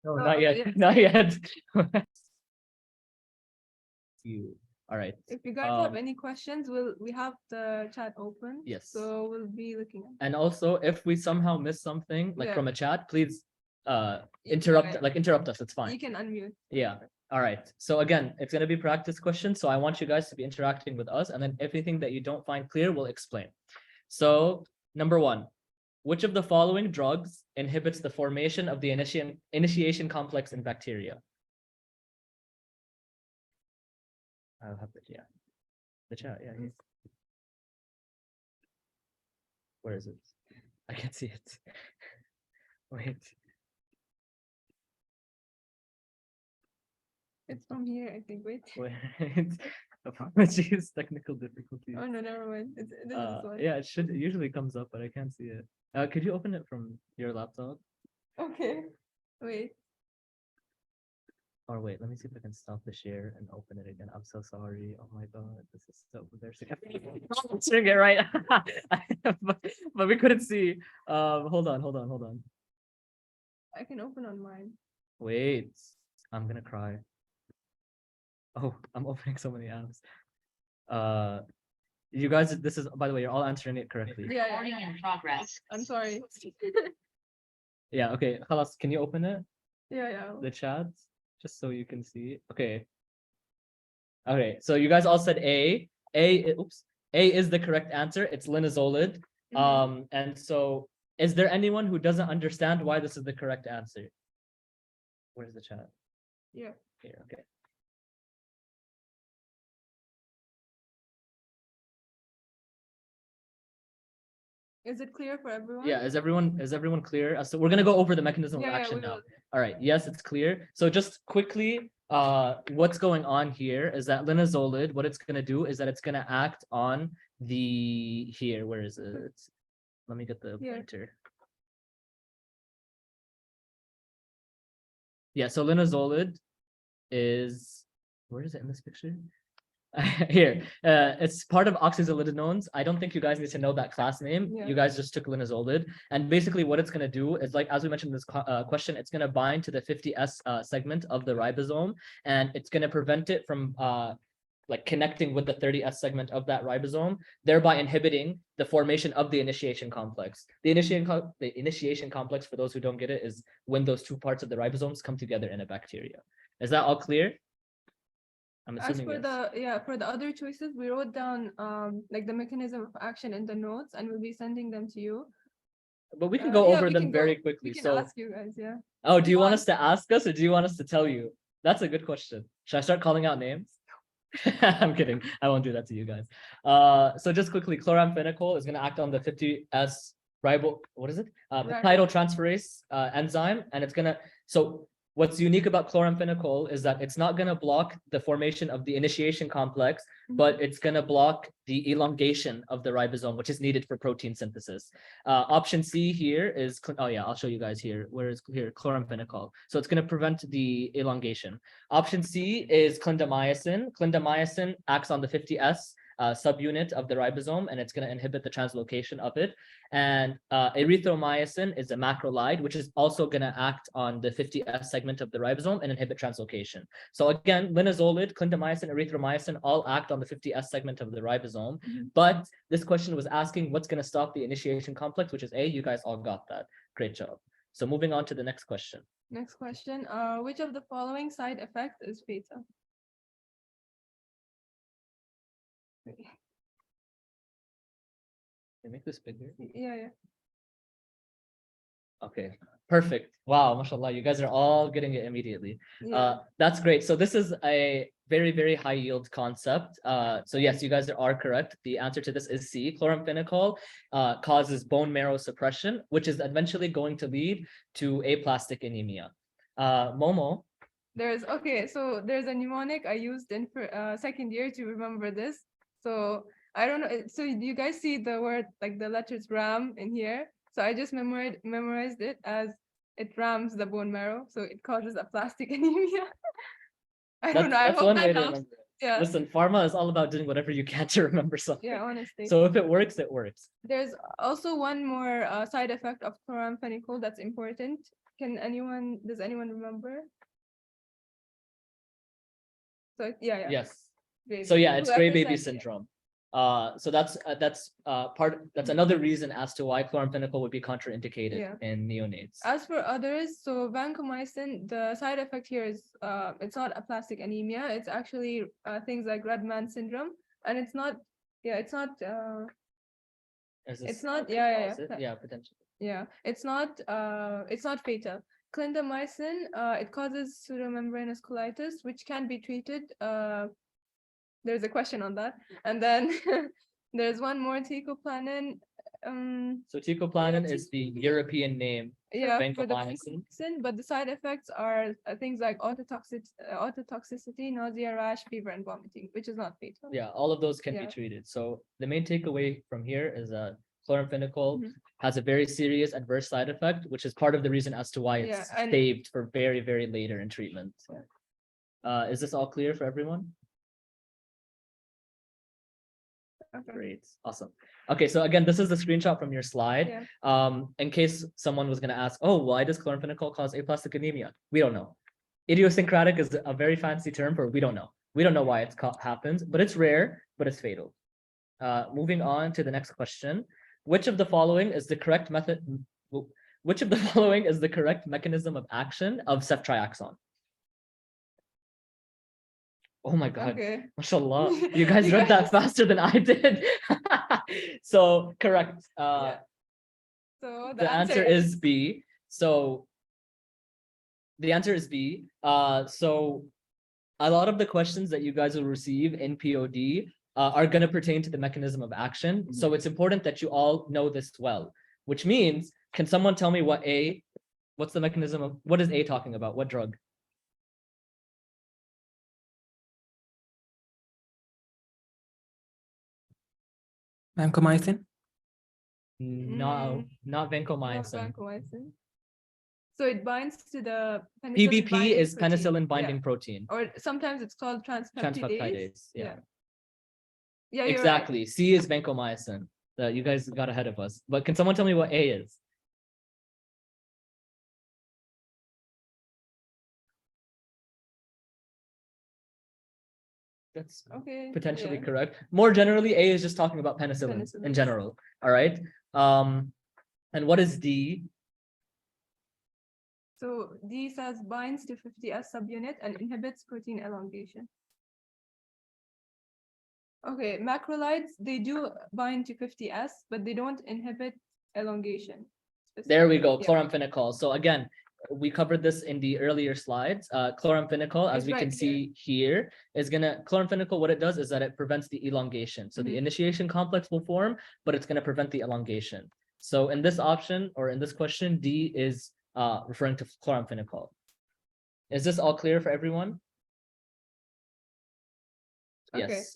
No, not yet. Yeah. Not yet. All right. If you guys have any questions, we have the chat open. Yes. So we'll be looking at it. And also, if we somehow miss something, like from a chat, please interrupt interrupt us. It's fine. You can unmute. Yeah. All right. So again, it's going to be practice questions. So I want you guys to be interacting with us. And then everything that you don't find clear, we'll explain. So number one, which of the following drugs inhibits the formation of the initiation complex in bacteria? I'll have it, yeah. The chat, yeah. Where is it? I can't see it. Wait. It's from here, I think. Wait. Apologies, technical difficulties. Oh no, never mind. This is this one. Yeah, it usually comes up, but I can't see it. Could you open it from your laptop? Okay. Wait. Or wait, let me see if I can stop the share and open it again. I'm so sorry. Oh my god, this is so embarrassing. I'm doing it right. but we couldn't see. Hold on. I can open on mine. Wait, I'm gonna cry. Oh, I'm opening so many apps. You guys, this is, by the way, you're all answering it correctly. Yeah. Recording in progress. I'm sorry. Yeah, okay. Khalas, can you open it? Yeah. The chat, just so you can see. Okay. Okay, so you guys all said A. A is the correct answer. It's linezolid. And so is there anyone who doesn't understand why this is the correct answer? Where's the chat? Yeah. Here, okay. Is it clear for everyone? Yeah, is everyone clear? So we're gonna go over the mechanism of action now. All right, yes, it's clear. So just quickly, what's going on here is that linezolid, what it's gonna do is that it's gonna act on the where is it? Let me get the pointer. Yeah, so linezolid is, where is it in this picture? Here, it's part of oxazolidinones. I don't think you guys need to know that class name. You guys just took linezolid, and basically what it's going to do is, like as we mentioned in this question, it's going to bind to the 50S segment of the ribosome, and it's going to prevent it from like connecting with the 30S segment of that ribosome, thereby inhibiting the formation of the initiation complex. The initiation complex, for those who don't get it, is when those two parts of the ribosomes come together in a bacteria. Is that all clear? As for for the other choices, we wrote down like the mechanism of action in the notes, and we'll be sending them to you. But we can go over them very quickly. We can ask you guys, yeah. Oh, do you want us to ask us, or do you want us to tell you? That's a good question. Should I start calling out names? I'm kidding. I won't do that to you guys. So just quickly, chloramphenicol is going to act on the 50S peptidyltransferase enzyme, and it's going to, so what's unique about chloramphenicol is that it's not going to block the formation of the initiation complex, but it's going to block the elongation of the ribosome, which is needed for protein synthesis. Option C here is, oh yeah, I'll show you guys here. Where is here? Chloramphenicol. So it's going to prevent the elongation. Option C is clindamycin. Clindamycin acts on the 50S subunit of the ribosome, and it's going to inhibit the translocation of it. And erythromycin is a macrolide, which is also going to act on the 50S segment of the ribosome and inhibit translocation. So again, linezolid, clindamycin, erythromycin all act on the 50S segment of the ribosome. But this question was asking what's going to stop the initiation complex, which is A. You guys all got that. Great job. So moving on to the next question. Next question. Which of the following side effects is beta? Can you make this bigger? Yeah. Okay. Perfect. Wow, mashallah, you guys are all getting it immediately. Yeah. That's great. So this is a very, very high yield concept. So yes, you guys are correct. The answer to this is C. Chloramphenicol causes bone marrow suppression, which is eventually going to lead to aplastic anemia. Momo. So there's a mnemonic I used in second year to remember this. So I don't know. So you guys see the word, like the letters RAM in here? So I just memorized it as it rams the bone marrow, so it causes aplastic anemia. I don't know. I That's hope one that way to helps. remember it. Yeah. Listen, pharma is all about doing whatever you can to remember something. Yeah, honestly. So if it works, it works. There's also one more side effect of chloramphenicol that's important. Does anyone remember? So yeah. Yes. Baby. So yeah, it's gray baby said, syndrome. So that's another reason as to why chloramphenicol would be contraindicated in neonates. As for others, so vancomycin, the side effect here is it's not aplastic anemia. It's actually things like red man syndrome, and it's not. Yeah, it's not. It's not. Yeah, potentially. Yeah, it's not fatal. Clindamycin, it causes pseudomembranous colitis, which can be treated. There's a question on that. And then there's one more, teicoplanin. So teicoplanin is the European name for vancomycin. But the side effects are things like ototoxicity, nausea, rash, fever, and vomiting, which is not fatal. Yeah, all of those can be treated. So the main takeaway from here is that chloramphenicol has a very serious adverse side effect, which is part of the reason as to why it's saved for very, very later in treatment. Is this all clear for everyone? Okay. Great, awesome. Okay, so again, this is the screenshot from your slide. In case someone was going to ask, oh, why does chloramphenicol cause aplastic anemia? We don't know. Idiosyncratic is a very fancy term for we don't know. We don't know why it happens, but it's rare, but it's fatal. Moving on to the next question. Which of the following is the correct method? Which of the following is the correct mechanism of action of ceftriaxone? Oh my God, mashallah. You guys read that faster than I did. So correct. So the answer is B. So the answer is B. So a lot of the questions that you guys will receive in POD are going to pertain to the mechanism of action. So it's important that you all know this well, which means, can someone tell me what's the mechanism of, what is A talking about? What drug? Vancomycin? No, not vancomycin. Not vancomycin. So it binds to the PBP is penicillin binding protein. Or sometimes it's called transpeptidase. Yeah, exactly. Right. C is vancomycin. You guys got ahead of us. But can someone tell me what A is? That's potentially correct. More generally, A is just talking about penicillin in general. All right. And what is D? So D says binds to 50S subunit and inhibits protein elongation. Okay, macrolides, they do bind to 50S, but they don't inhibit elongation. There we go, chloramphenicol. So again, we covered this in the earlier slides. Chloramphenicol, as we can see here, is chloramphenicol, what it does is that it prevents the elongation. So the initiation complex will form, but it's gonna prevent the elongation. So in this option, or in this question, D is referring to chloramphenicol. Is this all clear for everyone? Yes.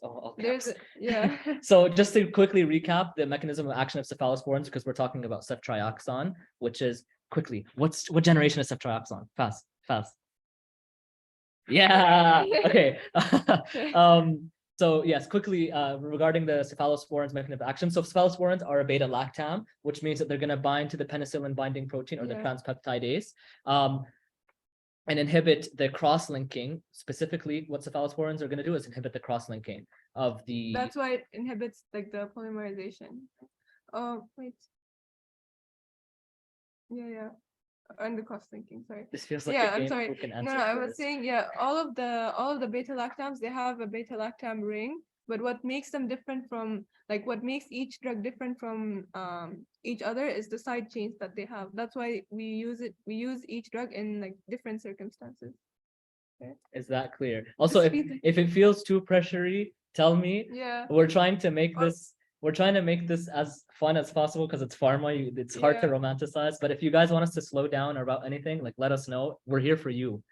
So just to quickly recap the mechanism of action of cephalosporins, because we're talking about ceftriaxone, which is quickly, what generation is ceftriaxone? Fast. Yeah. Okay. So yes, quickly regarding the cephalosporins mechanism of action. So cephalosporins are a beta-lactam, which means that they're going to bind to the penicillin binding protein or the transpeptidase. And inhibit the cross-linking. Specifically, what cephalosporins are going to do is inhibit the cross-linking of the... That's why it inhibits like the polymerization. Oh, wait. Yeah. And the cross-linking, sorry. This feels like a game. I'm sorry. No, I was saying, all of the beta-lactams, they have a beta-lactam ring, But what makes them different from, like what makes each drug different from each other is the side chains that they have. That's why we use each drug in like different circumstances. Okay. Is that clear? Also, Just read if it feels too pressury, tell me. Yeah. We're trying to make this as fun as possible because it's pharma. It's hard to Yeah. romanticize. But if you guys want us to slow down or about anything, like let us know. We're here for you.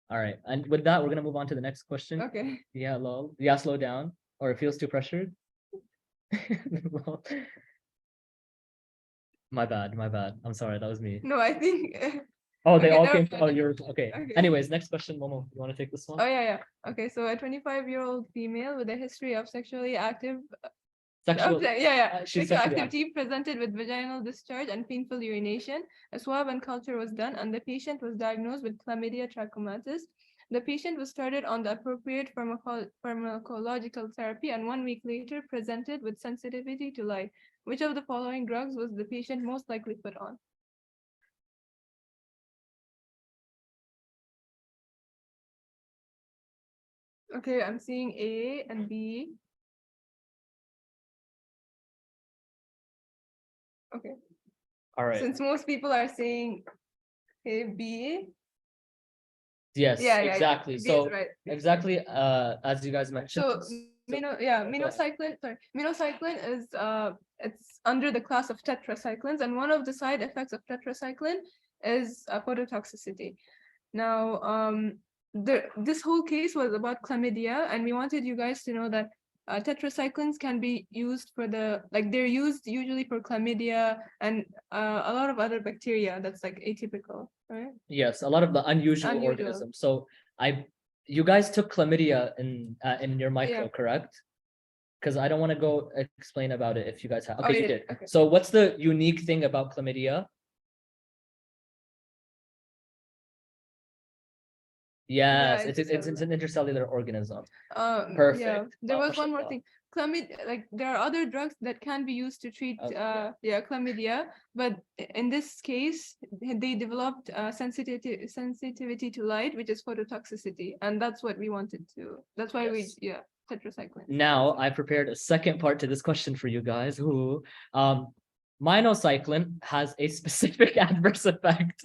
All right. And with that, we're gonna move on to the next question. Okay. Yeah, lol. Yeah, slow down. Or it feels too pressured. My bad. I'm sorry, that was me. No, I think. Oh, they Okay, all never came. mind. Oh, you're okay. Okay. Anyways, next question, Momo. You want to take this one? Oh yeah. Okay, so a 25-year-old female with a history of sexually active Sexual. sexual She's sexually activity presented with vaginal discharge and painful urination. A swab and culture was done, and the patient was diagnosed with chlamydia trachomatis. The patient was started on the appropriate pharmacological therapy, and 1 week later presented with sensitivity to light. Which of the following drugs was the patient most likely put on? Okay, I'm seeing A and B. Okay. All right. Since most people are saying A, B. Yes, Yeah, exactly. B is So right. exactly, as you guys mentioned. So minocycline, minocycline is it's under the class of tetracyclines, and one of the side effects of tetracycline is phototoxicity. Now, this whole case was about chlamydia, and we wanted you guys to know that tetracyclines can be used for they're used usually for chlamydia and a lot of other bacteria that's like atypical, right? Yes, a lot of the unusual Unusual. organisms. So you guys took chlamydia in your micro, Yeah. correct? Because I don't want to go explain about it if you guys have. Okay, you yeah, did. okay. So what's the unique thing about chlamydia? Yes, it's it's an intercellular organism. Yeah, Perfect. there was one more mashallah. thing. Chlamydia, like there are other drugs that can be used to treat chlamydia, but in this case, they developed sensitivity to light, which is phototoxicity, and that's what we wanted to. That's why Yes. tetracycline. Now I prepared a second part to this question for you guys. Minocycline has a specific adverse effect.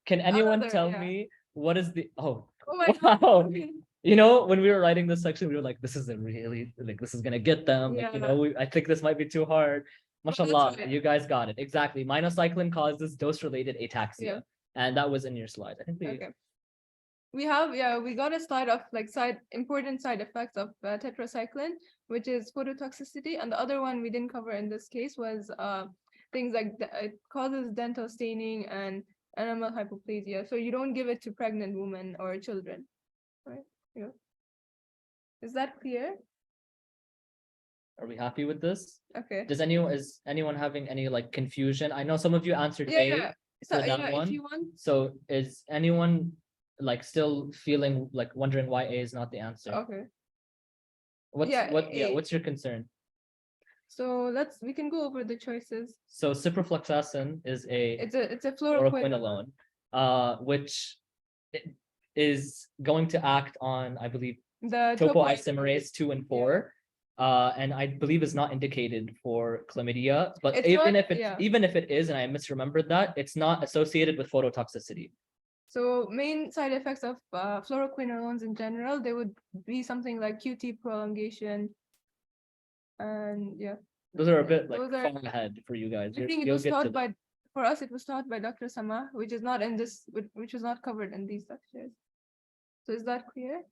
Can anyone tell me what is the Oh my wow? God. You know, when we were writing this section, we were like, this is a really like this is gonna get them. Like, you Yeah. know, I think this might be too hard. that's Mashallah, right. you guys got it. Exactly. Minocycline causes dose-related ataxia. Yeah. And that was in your slide. I think Okay. We got a slide of like important side effects of tetracycline, which is phototoxicity, and the other one we didn't cover in this case was things like it causes dental staining and enamel hypoplasia. So you don't give it to pregnant women or children, right? Yeah. Is that clear? Are we happy with this? Okay. Is anyone having any like confusion? I know some of you answered Yeah, A yeah. for So that one. if you want, So is anyone like still feeling like wondering why A is not the answer? okay. What's your concern? So we can go over the choices. So ciprofloxacin is It's a fluoroquinolone, which is going to act on, I believe, the topoisomerase 2 and 4. And I believe is not indicated for chlamydia, but It's even not- if it is, and I misremembered that, it's not associated with phototoxicity. So main side effects of fluoroquinolones in general, they would be something like QT prolongation, and yeah. Those are a bit like Those are- far ahead for you guys. I think it You'll was get to taught by, for us, it was taught by Dr. Sama, which is not in this, which was not covered in these lectures. So is that clear?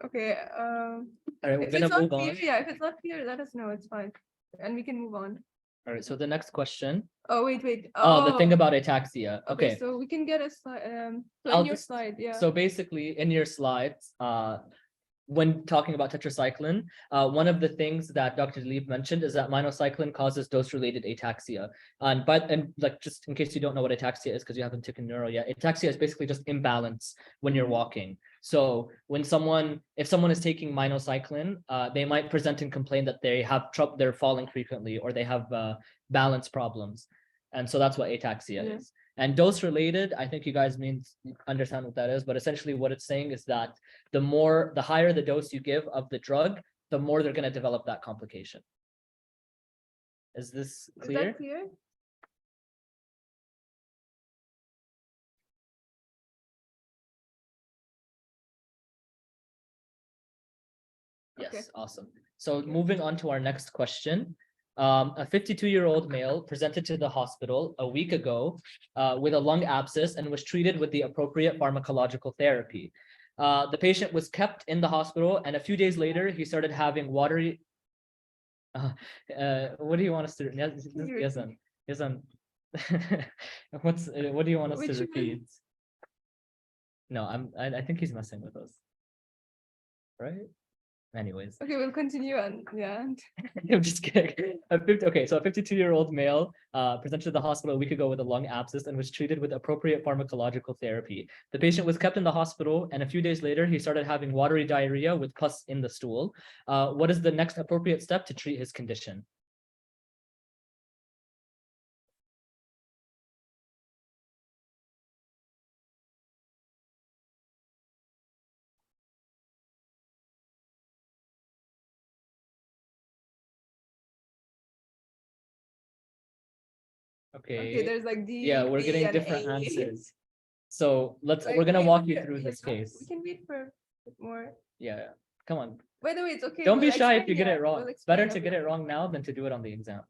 Okay. All right, we're If gonna it's not move clear, on. yeah, if it's not clear, let us know. It's fine, and we can move on. All right, so the next question. Oh wait. Oh, the thing about ataxia. Okay. So we can get a slide. So I'll in your just- slide, yeah. So basically, in your slides, when talking about tetracycline, one of the things that Dr. Dalib mentioned is that minocycline causes dose-related ataxia. And like just in case you don't know what ataxia is because you haven't taken neuro yet, ataxia is basically just imbalance when you're walking. So when if someone is taking minocycline, they might present and complain that they have trouble, they're falling frequently, or they have balance problems. And so that's what ataxia is. And dose related, I think you guys understand what that is, but essentially what it's saying is that the higher the dose you give of the drug, the more they're going to develop that complication. Is this clear? Is that clear? Yes, Okay. awesome. So moving on to our next question. A 52-year-old male presented to the hospital a week ago with a lung abscess and was treated with the appropriate pharmacological therapy. The patient was kept in the hospital, and a few days later, he started having watery. What do you want us to? Yazan. What do you want us to repeat? No, I think he's messing with us. Right? Anyways. Okay, we'll continue on. I'm just kidding. So a 52-year-old male presented to the hospital a week ago with a lung abscess and was treated with appropriate pharmacological therapy. The patient was kept in the hospital, and a few days later, he started having watery diarrhea with pus in the stool. What is the next appropriate step to treat his condition? Okay, there's like D. Yeah, we're B, getting and different A. ansers. So we're Like, gonna wait, walk you through this We case. can wait for more. Yeah, come on. By the way, it's okay. Don't be we'll shy if explain you get here. it wrong. We'll It's better explain to get after. it wrong now than to do it on the exam.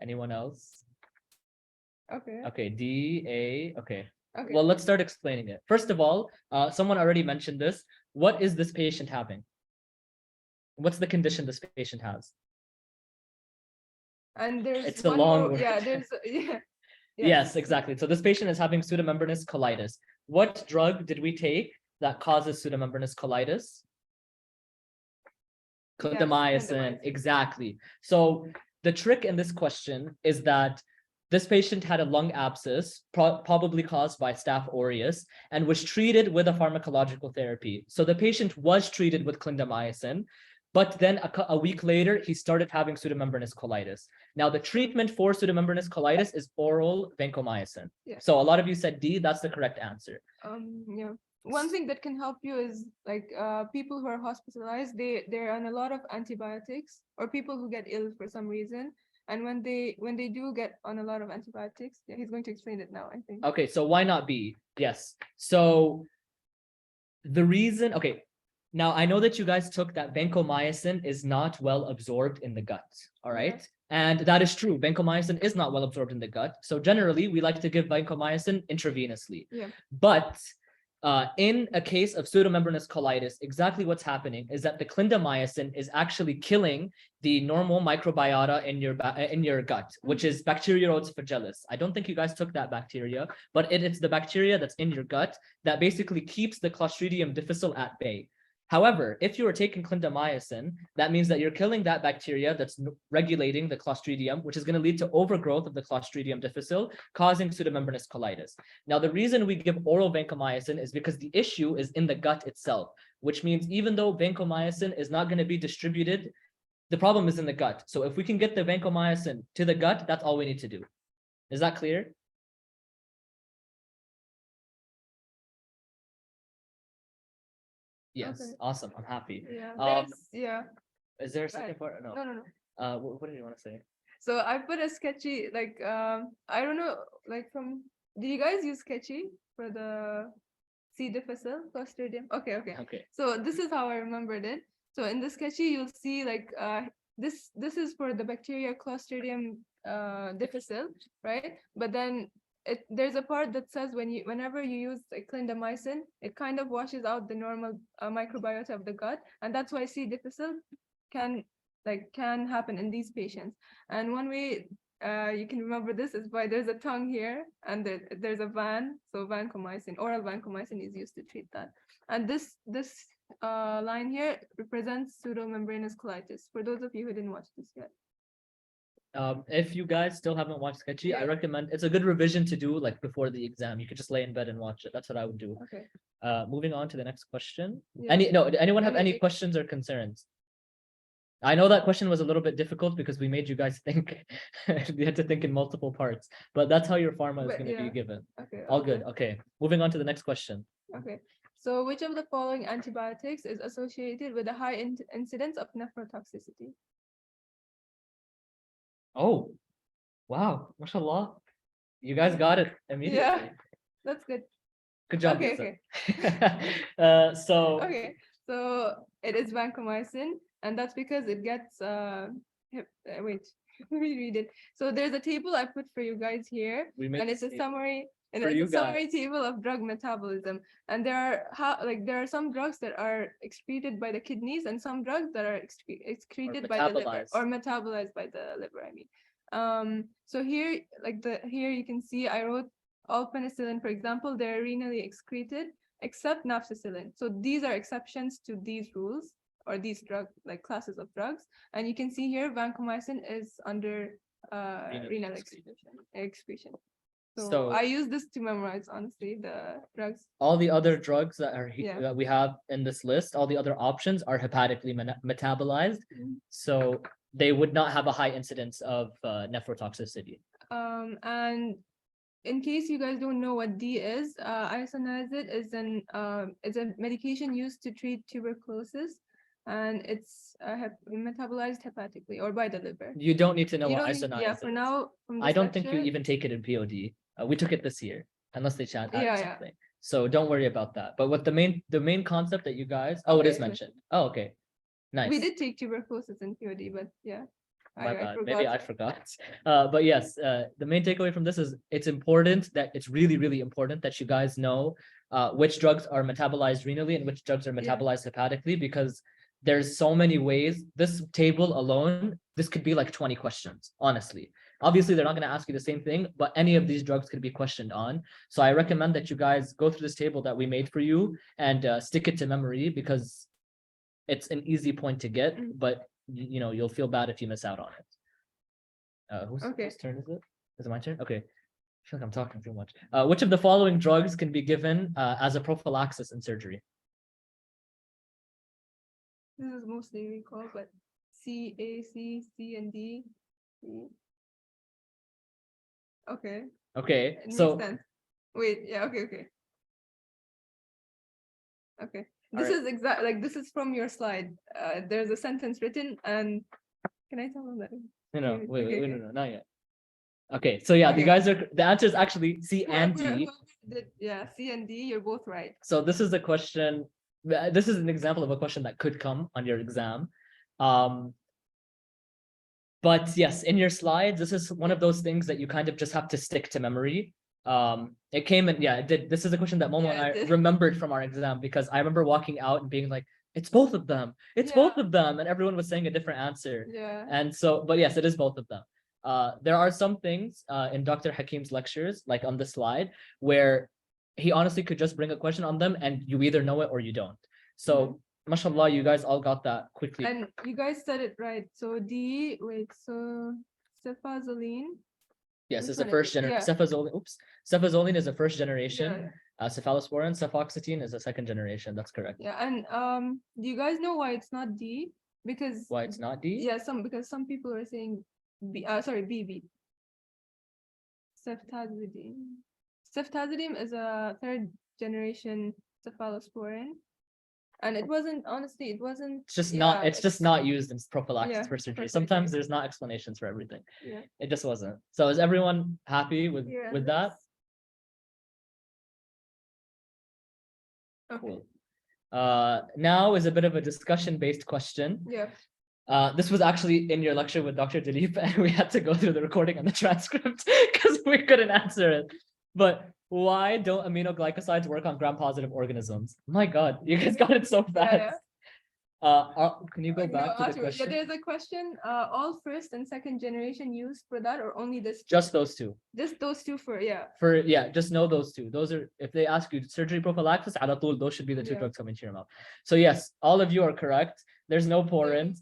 Anyone else? Okay. Okay, D, A, okay. Okay. Well, let's start explaining it. First of all, someone already mentioned this. What is this patient having? What's the condition this patient has? And there's It's a long word. Yeah, there's yeah. Yes, exactly. So this patient is having pseudomembranous colitis. What drug did we take that causes pseudomembranous colitis? Clindamycin, exactly. So the trick in this question is that this patient had a lung abscess, probably caused by Staph aureus, and was treated with a pharmacological therapy. So the patient was treated with clindamycin, but then a week later, he started having pseudomembranous colitis. Now, the treatment for pseudomembranous colitis is oral vancomycin. Yeah. So a lot of you said D, that's the correct answer. Yeah. One thing that can help you is like people who are hospitalized, they're on a lot of antibiotics, or people who get ill for some reason. And when they do get on a lot of antibiotics, yeah, he's going to explain it now, I think. Okay, so why not B? Yes. So the reason, okay, now I know that you guys took that vancomycin is not well absorbed in the gut, all right? Yeah. And that is true. Vancomycin is not well absorbed in the gut. So generally, we like to give vancomycin intravenously. Yeah. But in a case of pseudomembranous colitis, exactly what's happening is that the clindamycin is actually killing the normal microbiota in your gut, which is Bacteroides flagellis. I don't think you guys took that bacteria, but it's the bacteria that's in your gut that basically keeps the Clostridium difficile at bay. However, if you are taking clindamycin, that means that you're killing that bacteria that's regulating the Clostridium, which is going to lead to overgrowth of the Clostridium difficile, causing pseudomembranous colitis. Now, the reason we give oral vancomycin is because the issue is in the gut itself, which means even though vancomycin is not going to be distributed, the problem is in the gut. So if we can get the vancomycin to the gut, that's all we need to do. Is that clear? Yes, Okay. awesome. I'm happy. Yeah. Is there a second part? No. No. What did you want to say? So I put a sketchy, like I don't know, like do you guys use sketchy for the C. difficile Clostridium? Okay. So this is how I remembered it. So in the sketchy, you'll see like this is for the bacteria Clostridium difficile, right? But then there's a part that says whenever you use like clindamycin, it kind of washes out the normal microbiota of the gut, and that's why C. difficile can happen in these patients. And one way you can remember this is by there's a tongue here, and there's a so vancomycin, oral vancomycin is used to treat that. And this line here represents pseudomembranous colitis, for those of you who didn't watch this yet. If you guys still haven't watched Sketchy, I Yeah. recommend it's a good revision to do like before the exam. You could just lay in bed and watch it. That's what I would do. Okay. Moving on to the next question. Yeah. Anyone have Okay, any questions or concerns? I know that question was a little bit difficult because we made you guys think. You had to think in multiple parts, but that's how your pharma is But going to be yeah. given. Okay. All good. Okay. Moving on to the next question. Okay. So which of the following antibiotics is associated with a high incidence of nephrotoxicity? Oh, wow. MashaAllah. You guys got it immediately. Yeah. That's good. Good job. Okay, Lisa. okay. So Okay. So it is vancomycin, and that's because it gets wait, let me read it. So there's a table I put for you guys here, we made and it's a this summary. And for it's you a summary table of drug metabolism. And there are some drugs that are excreted by the kidneys and some drugs that are excreted by the liver metabolized. or metabolized by the liver, I mean. So here, here you can see I wrote all penicillin, for example, they're renally excreted except nafcillin. So these are exceptions to these rules or these classes of drugs. And you can see here vancomycin is under renal excretion. So I use this to memorize, honestly, the drugs. All the other drugs that are Yeah. that we have in this list, all the other options are hepatically metabolized, so they would not have a high incidence of nephrotoxicity. And in case you guys don't know what D is, isoniazid is a medication used to treat tuberculosis, and it's metabolized hepatically or by the liver. You don't need to know You what don't need- isoniazid yeah, is. for now, from I this don't think you lecture- even take it in POD. We took it this year, unless they chat Yeah, yeah. something. So don't worry about that. But what the main concept that you guys, oh, it is Okay. mentioned. Oh, okay. Nice. We did take tuberculosis in POD, but yeah. My bad. forgot. Maybe I forgot. But yes, the main takeaway from this is it's important that it's really, really important that you guys know which drugs are metabolized renally and which drugs are Yeah. metabolized hepatically, because there's so many ways. This table alone, this could be like 20 questions, honestly. Obviously, they're not going to ask you the same thing, but any of these drugs could be questioned on. So I recommend that you guys go through this table that we made for you and stick it to memory, because it's an easy point to get, but you know, you'll feel bad if you miss out on it. Whose turn is it? Is it my turn? Okay. I feel like I'm talking too much. Which of the following drugs can be given as a prophylaxis in surgery? This is mostly recall, but C, A, C, and D. C. Okay. Okay, It so makes sense. Wait, yeah, okay. Okay. This Alright. is exact this is from your slide. There's a sentence written, and can I tell them that? no, wait, Okay, no, not yet. Okay, so yeah, Okay. you guys are, the answer is actually C and D. Whoever did- Yeah, C and D, you're both right. So this is a question, this is an example of a question that could come on your exam. But yes, in your slides, this is one of those things that you kind of just have to stick to memory. It came in, yeah, it did. This is a question that Momo and I remembered from our exam, because I remember walking out and being like, it's both of them. It's both of them. And everyone was saying a different answer. Yeah. And so, but yes, it is both of them. There are some things in Dr. Hakim's lectures, like on the slide, where he honestly could just bring a question on them and you either know it or you don't. So mashallah, you guys all got that quickly. And you guys said it right. So D, wait, so cephalosporin. Yes, it's Which the one first is it? generation. Yeah. Cephalosporin is the first generation. Yeah. Cephalosporin, cefoxetine is the second generation. That's correct. Yeah, and do you guys know why it's not D? Because Why it's not D? yeah, because some people are saying B. Sorry, B. Ceftazidime. Ceftazidime is a third generation cephalosporin. And it wasn't, honestly, it wasn't. It's just not. It's just not used in prophylaxis Yeah, for surgery. for Sometimes surgery. there's not explanations for everything. Yeah. It just wasn't. So is everyone happy with that? Okay. Cool. Now is a bit of a discussion-based question. Yeah. This was actually in your lecture with Dr. Dilip, and we had to go through the recording and the transcript because we couldn't answer it. But why don't aminoglycosides work on gram-positive organisms? My God, you guys got it so fast. Can you go back to the question? Yeah, there's a question. All first and second generation used for that, or only this? Just those two. Just those two for Just know those two. Those are, if they ask you surgery prophylaxis, ala tul, those should be the two Yeah. drugs coming to your mouth. So yes, all of you are correct. There's no porins.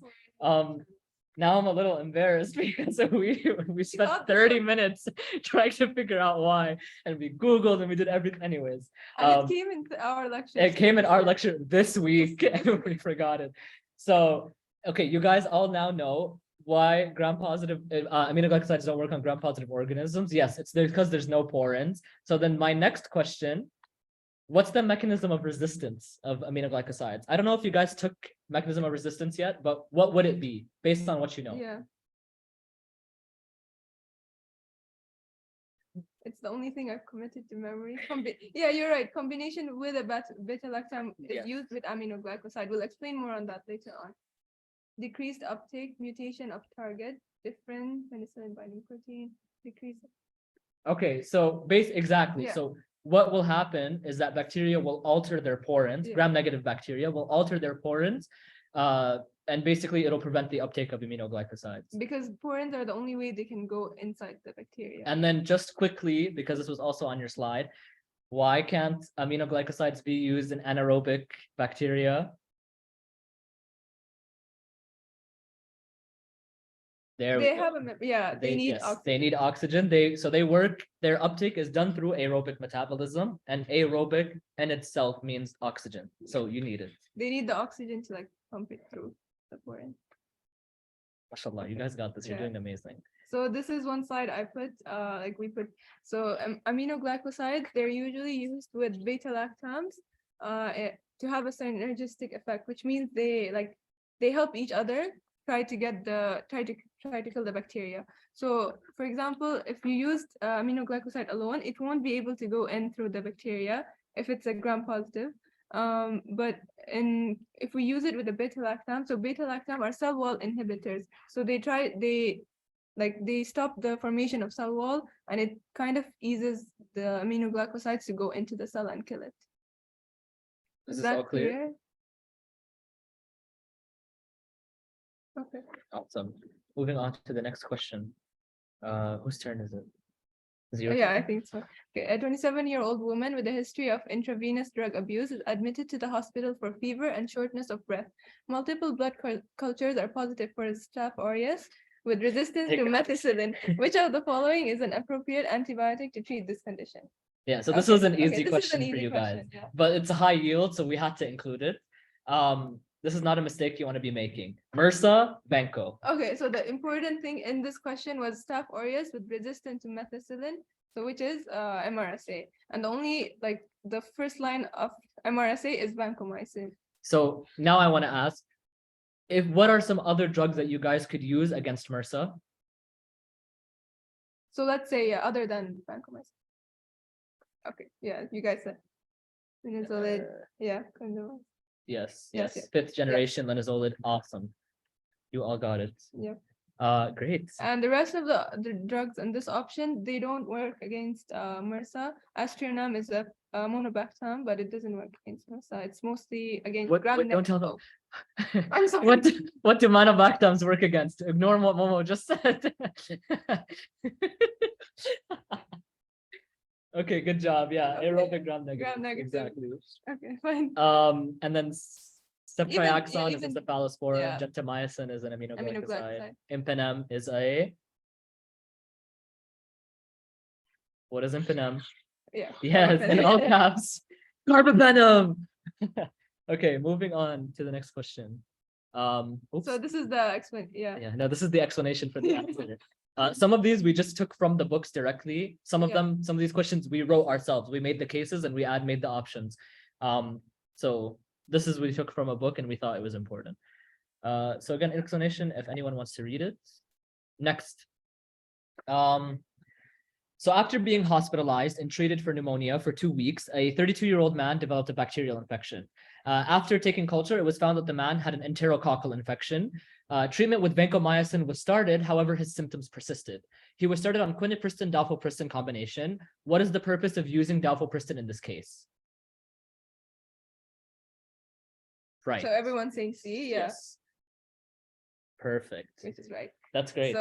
Now I'm a little embarrassed because we spent got this 30 minutes trying to figure out why, and we Googled and we did everything. Anyways, And it came in our lecture. it came in our lecture this week and we forgot it. So, okay, you guys all now know why gram-positive aminoglycosides don't work on gram-positive organisms. Yes, it's because there's no porins. So then my next question, what's the mechanism of resistance of aminoglycosides? I don't know if you guys took mechanism of resistance yet, but what would it be based on what you know? Yeah. It's the only thing I've committed to memory. Yeah, you're right. Combination with a beta-lactam is used with aminoglycoside. We'll explain more on that later on. Decreased uptake, mutation of target, different penicillin binding protein, decrease. Okay, so exactly. Yeah. So what will happen is that bacteria will alter their porins, gram-negative bacteria will alter their porins, and basically it'll prevent the uptake of aminoglycosides. Because porins are the only way they can go inside the bacteria. And then just quickly, because this was also on your slide, why can't aminoglycosides be used in anaerobic bacteria? There they have they need oxygen. They need oxygen. Their uptake is done through aerobic metabolism, and aerobic in itself means oxygen. So you need it. They need the oxygen to like pump it through the porin. MashaAllah, you guys got this. You're doing amazing. So this is one slide I put, so aminoglycosides, they're usually used with beta-lactams to have a synergistic effect, which means they help each other try to kill the bacteria. So for example, if you used aminoglycoside alone, it won't be able to go in through the bacteria if it's a gram-positive. But if we use it with a beta-lactam, so beta-lactam are cell wall inhibitors. So they stop the formation of cell wall, and it kind of eases the aminoglycosides to go into the cell and kill it. Is this all clear? Okay. Awesome. Moving on to the next question. Whose turn is it? Is it your Yeah, turn? I think so. Okay. A 27-year-old woman with a history of intravenous drug abuse is admitted to the hospital for fever and shortness of breath. Multiple blood cultures are positive for Staph aureus with resistance to methicillin. Which of the following is an appropriate antibiotic to treat this condition? Yeah, so this was an easy this question is an for easy you guys, question, yeah. but it's a high yield, so we had to include it. This is not a mistake you want to be making. MRSA, Vanco. Okay, so the important thing in this question was Staph aureus with resistance to methicillin, so which is MRSA, and the first line of MRSA is Vancomycin. So now I want to ask, what are some other drugs that you guys could use against MRSA? So let's say other than Vancomycin. Okay, yeah, you guys said linezolid, condoms. Yes. Fifth generation linezolid, awesome. You all got it. Yeah. Great. And the rest of the drugs in this option, they don't work against MRSA. Aztreonam is a monobactam, but it doesn't work against MRSA. It's mostly against don't tell them. I'm sorry. What do monobactams work against? Ignore what Momo just said. Okay, good job. Yeah, aerobic gram-negative. Gram-negative. Exactly. Okay, fine. And then ceftriaxone is a cephalosporin. Yeah. Gentamicin is an aminoglycoside. Aminoglycoside. Impenem is a. What is impenem? Yeah. Yes, in all caps. Carbapenem. Okay, moving on to the next question. Oops. So this is the explanation. Yeah, no, this is the explanation for the answer. Some of these we just took from the books directly. Some of these questions we wrote ourselves. We made the cases and we made the options. So this is we took from a book and we thought it was important. So again, explanation if anyone wants to read it. Next. So after being hospitalized and treated for pneumonia for 2 weeks, a 32-year-old man developed a bacterial infection. After taking culture, it was found that the man had an enterococcal infection. Treatment with vancomycin was started, however, his symptoms persisted. He was started on quinipristin-dalfopristin combination. What is the purpose of using dalfopristin in this case? Right. So everyone's saying C, yeah. Yes. Perfect. Which is right. That's great.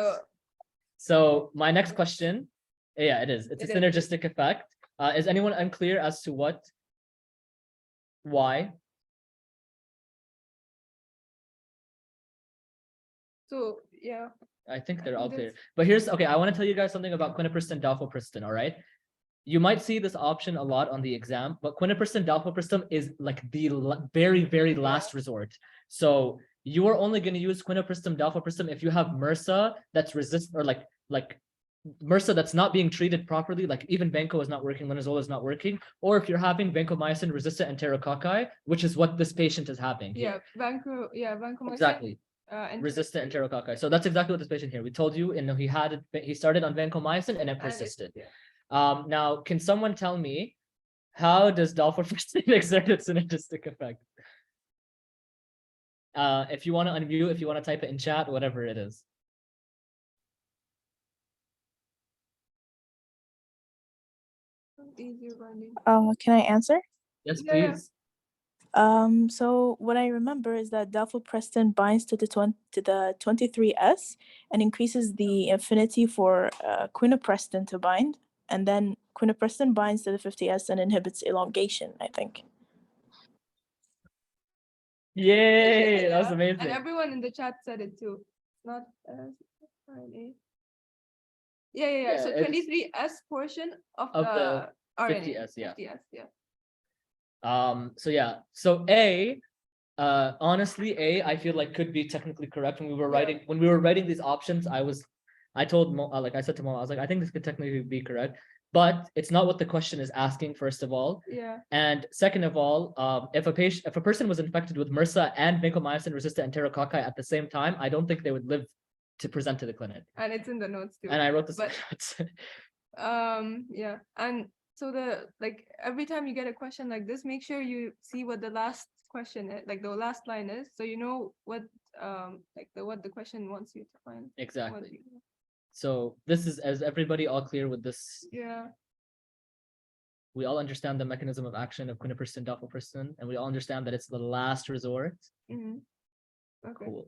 So my next question, yeah, it is. It's a synergistic effect. Is anyone unclear as to why? So Yeah. I think I they're think out there. that's- But here's, okay, I want to tell you guys something about quinipristin, dalfopristin, all right? You might see this option a lot on the exam, but quinipristin, dalfopristin is like the very, very last resort. So you are only going to use quinipristin, dalfopristin if you have MRSA that's resistant, or like MRSA that's not being treated properly, like even Vanco is not working, linezolid is not working, or if you're having vancomycin resistant enterococci, which is what this patient is having here. Vancomycin. Exactly. And Resistant enterococci. So that's exactly what this patient here. We told you, and he started on vancomycin and it persisted. Now, can someone tell me, how does dalfopristin exert its synergistic effect? If you want to unmute, if you want to type it in chat, whatever it is. Can I answer? Yes, Yeah. please. So what I remember is that dalfopristin binds to the 23S and increases the affinity for quinaprestin to bind, and then quinaprestin binds to the 50S and inhibits elongation, I think. Yay, that was And amazing. everyone in the chat said it too. Not RNA. Yeah. So it's 23S portion of of the the RNA. 50S, yeah. 50S, yeah. So A, honestly, A, I feel like could be technically correct. When we were writing these options, I told Mo, like I said to Mo, I was like, I think this could technically be correct, but it's not what the question is asking, first of all. Yeah. And second of all, if a person was infected with MRSA and vancomycin resistant enterococci at the same time, I don't think they would live to present to the clinic. And it's in the notes too. And I wrote this. But, yeah. And so every time you get a question like this, make sure you see what the last question is, like the last line is, so you know what what the question wants you to find. Exactly. So this is everybody all clear with this? Yeah. We all understand the mechanism of action of quinipristin, dalfopristin, and we all understand that it's the last resort. Mm-hmm. Okay. Cool.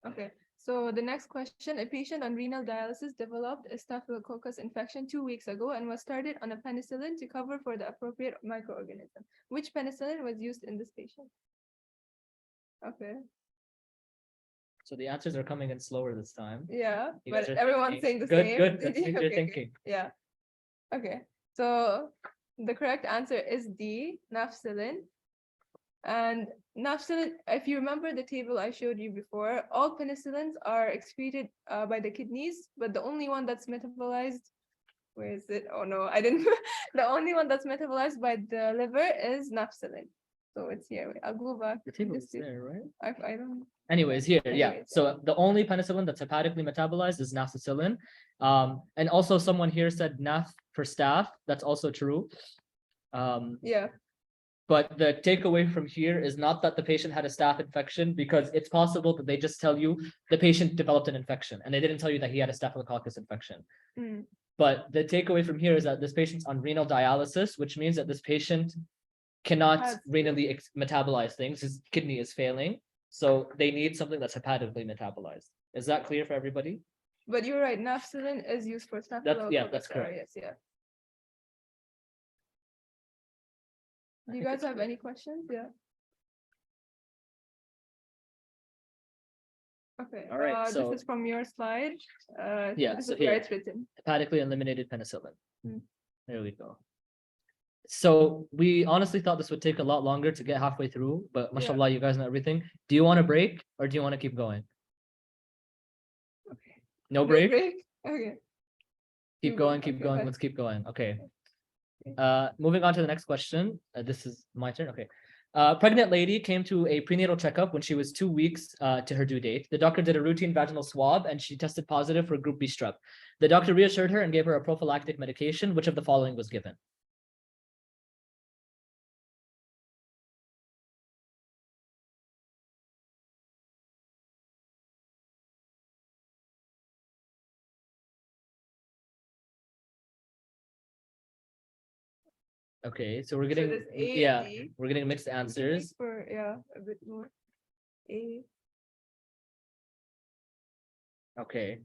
Okay. So the next question, a patient on renal dialysis developed a staphylococcus infection 2 weeks ago and was started on a penicillin to cover for the appropriate microorganism. Which penicillin was used in this patient? Okay. So the answers are coming in slower this time. Yeah, You but guys are everyone's saying thinking. the same. Good. That means you're Okay. thinking. Yeah. Okay. So the correct answer is D, nafcillin. And nafcillin, if you remember the table I showed you before, all penicillins are excreted by the kidneys, but the only one that's metabolized, where is it? Oh no, I didn't. The only one that's metabolized by the liver is nafcillin. So it's here. Wait, I'll go back. The table is there, right? I don't. Anyways, here, yeah. Anyways, So the only penicillin that's hepatically metabolized is nafcillin. And also someone here said naf for staph. That's also true. Yeah. But the takeaway from here is not that the patient had a staph infection, because it's possible that they just tell you the patient developed an infection and they didn't tell you that he had a staphylococcus infection. Mm. But the takeaway from here is that this patient's on renal dialysis, which means that this patient cannot renally metabolize things. His kidney is failing. So they need something that's hepatically metabolized. Is that clear for everybody? But you're right, nafcillin is used for staphylococcus That's correct. aureus, yeah. Do you guys have any questions? Yeah. Okay. All right, so this is from your slide. yeah, This so is where here, it's written. hepatically eliminated penicillin. Mm. There we go. So we honestly thought this would take a lot longer to get halfway through, but mashallah, you guys know everything. Do you want to break or do you want to keep going? Okay. No break? Okay. Keep going. Okay, Let's keep going. Okay. Moving on to the next question. This is my turn. Okay. Pregnant lady came to a prenatal checkup when she was 2 weeks to her due date. The doctor did a routine vaginal swab and she tested positive for group B strep. The doctor reassured her and gave her a prophylactic medication. Which of the following was given? Okay, so we're getting we're getting mixed answers. For a bit more. A. Okay.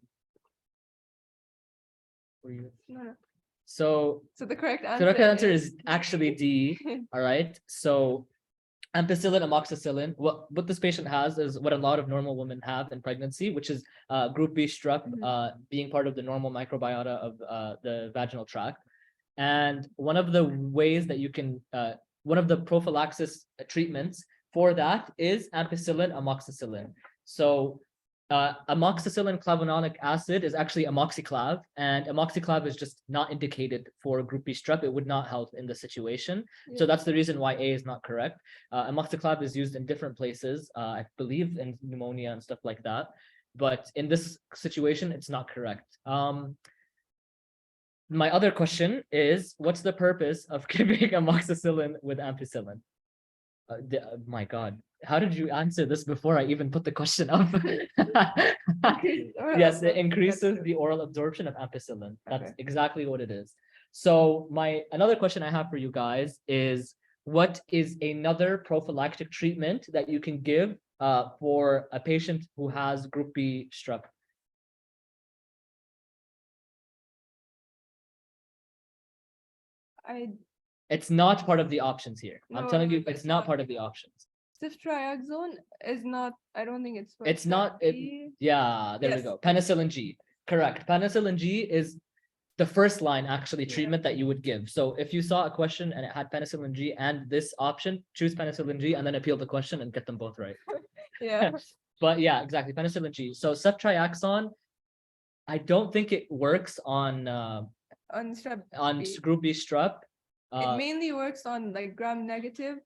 No. So the correct the answer. correct answer is actually D. All right. So ampicillin, amoxicillin. What this patient has is what a lot of normal women have in pregnancy, which is group B strep, being part of the normal microbiota of the vaginal tract. And one of the ways that you can, one of the prophylaxis treatments for that is ampicillin, amoxicillin. So amoxicillin clavulanic acid is actually amoxiclav, and amoxiclav is just not indicated for group B strep. It would not help in the situation. So that's the reason why A is not correct. Amoxiclav is used in different places, I believe in pneumonia and stuff like that. But in this situation, it's not correct. My other question is, what's the purpose of giving amoxicillin with ampicillin? My God, how did you answer this before I even put the question up? Yes, it increases the oral absorption of ampicillin. That's exactly what it is. So another question I have for you guys is, what is another prophylactic treatment that you can give for a patient who has group B strep? It's not part of the options here. I'm telling you, it's not part of the options. Ceftriaxone is not, I don't think it's. It's not, yeah, there we go. Penicillin G, correct. Penicillin G is the first line actually treatment that you would give. So if you saw a question and it had penicillin G and this option, choose penicillin G and then appeal the question and get them both right. Yeah. But yeah, exactly, penicillin G. So ceftriaxone, I don't think it works on strep group B strep. It mainly works on like gram-negative.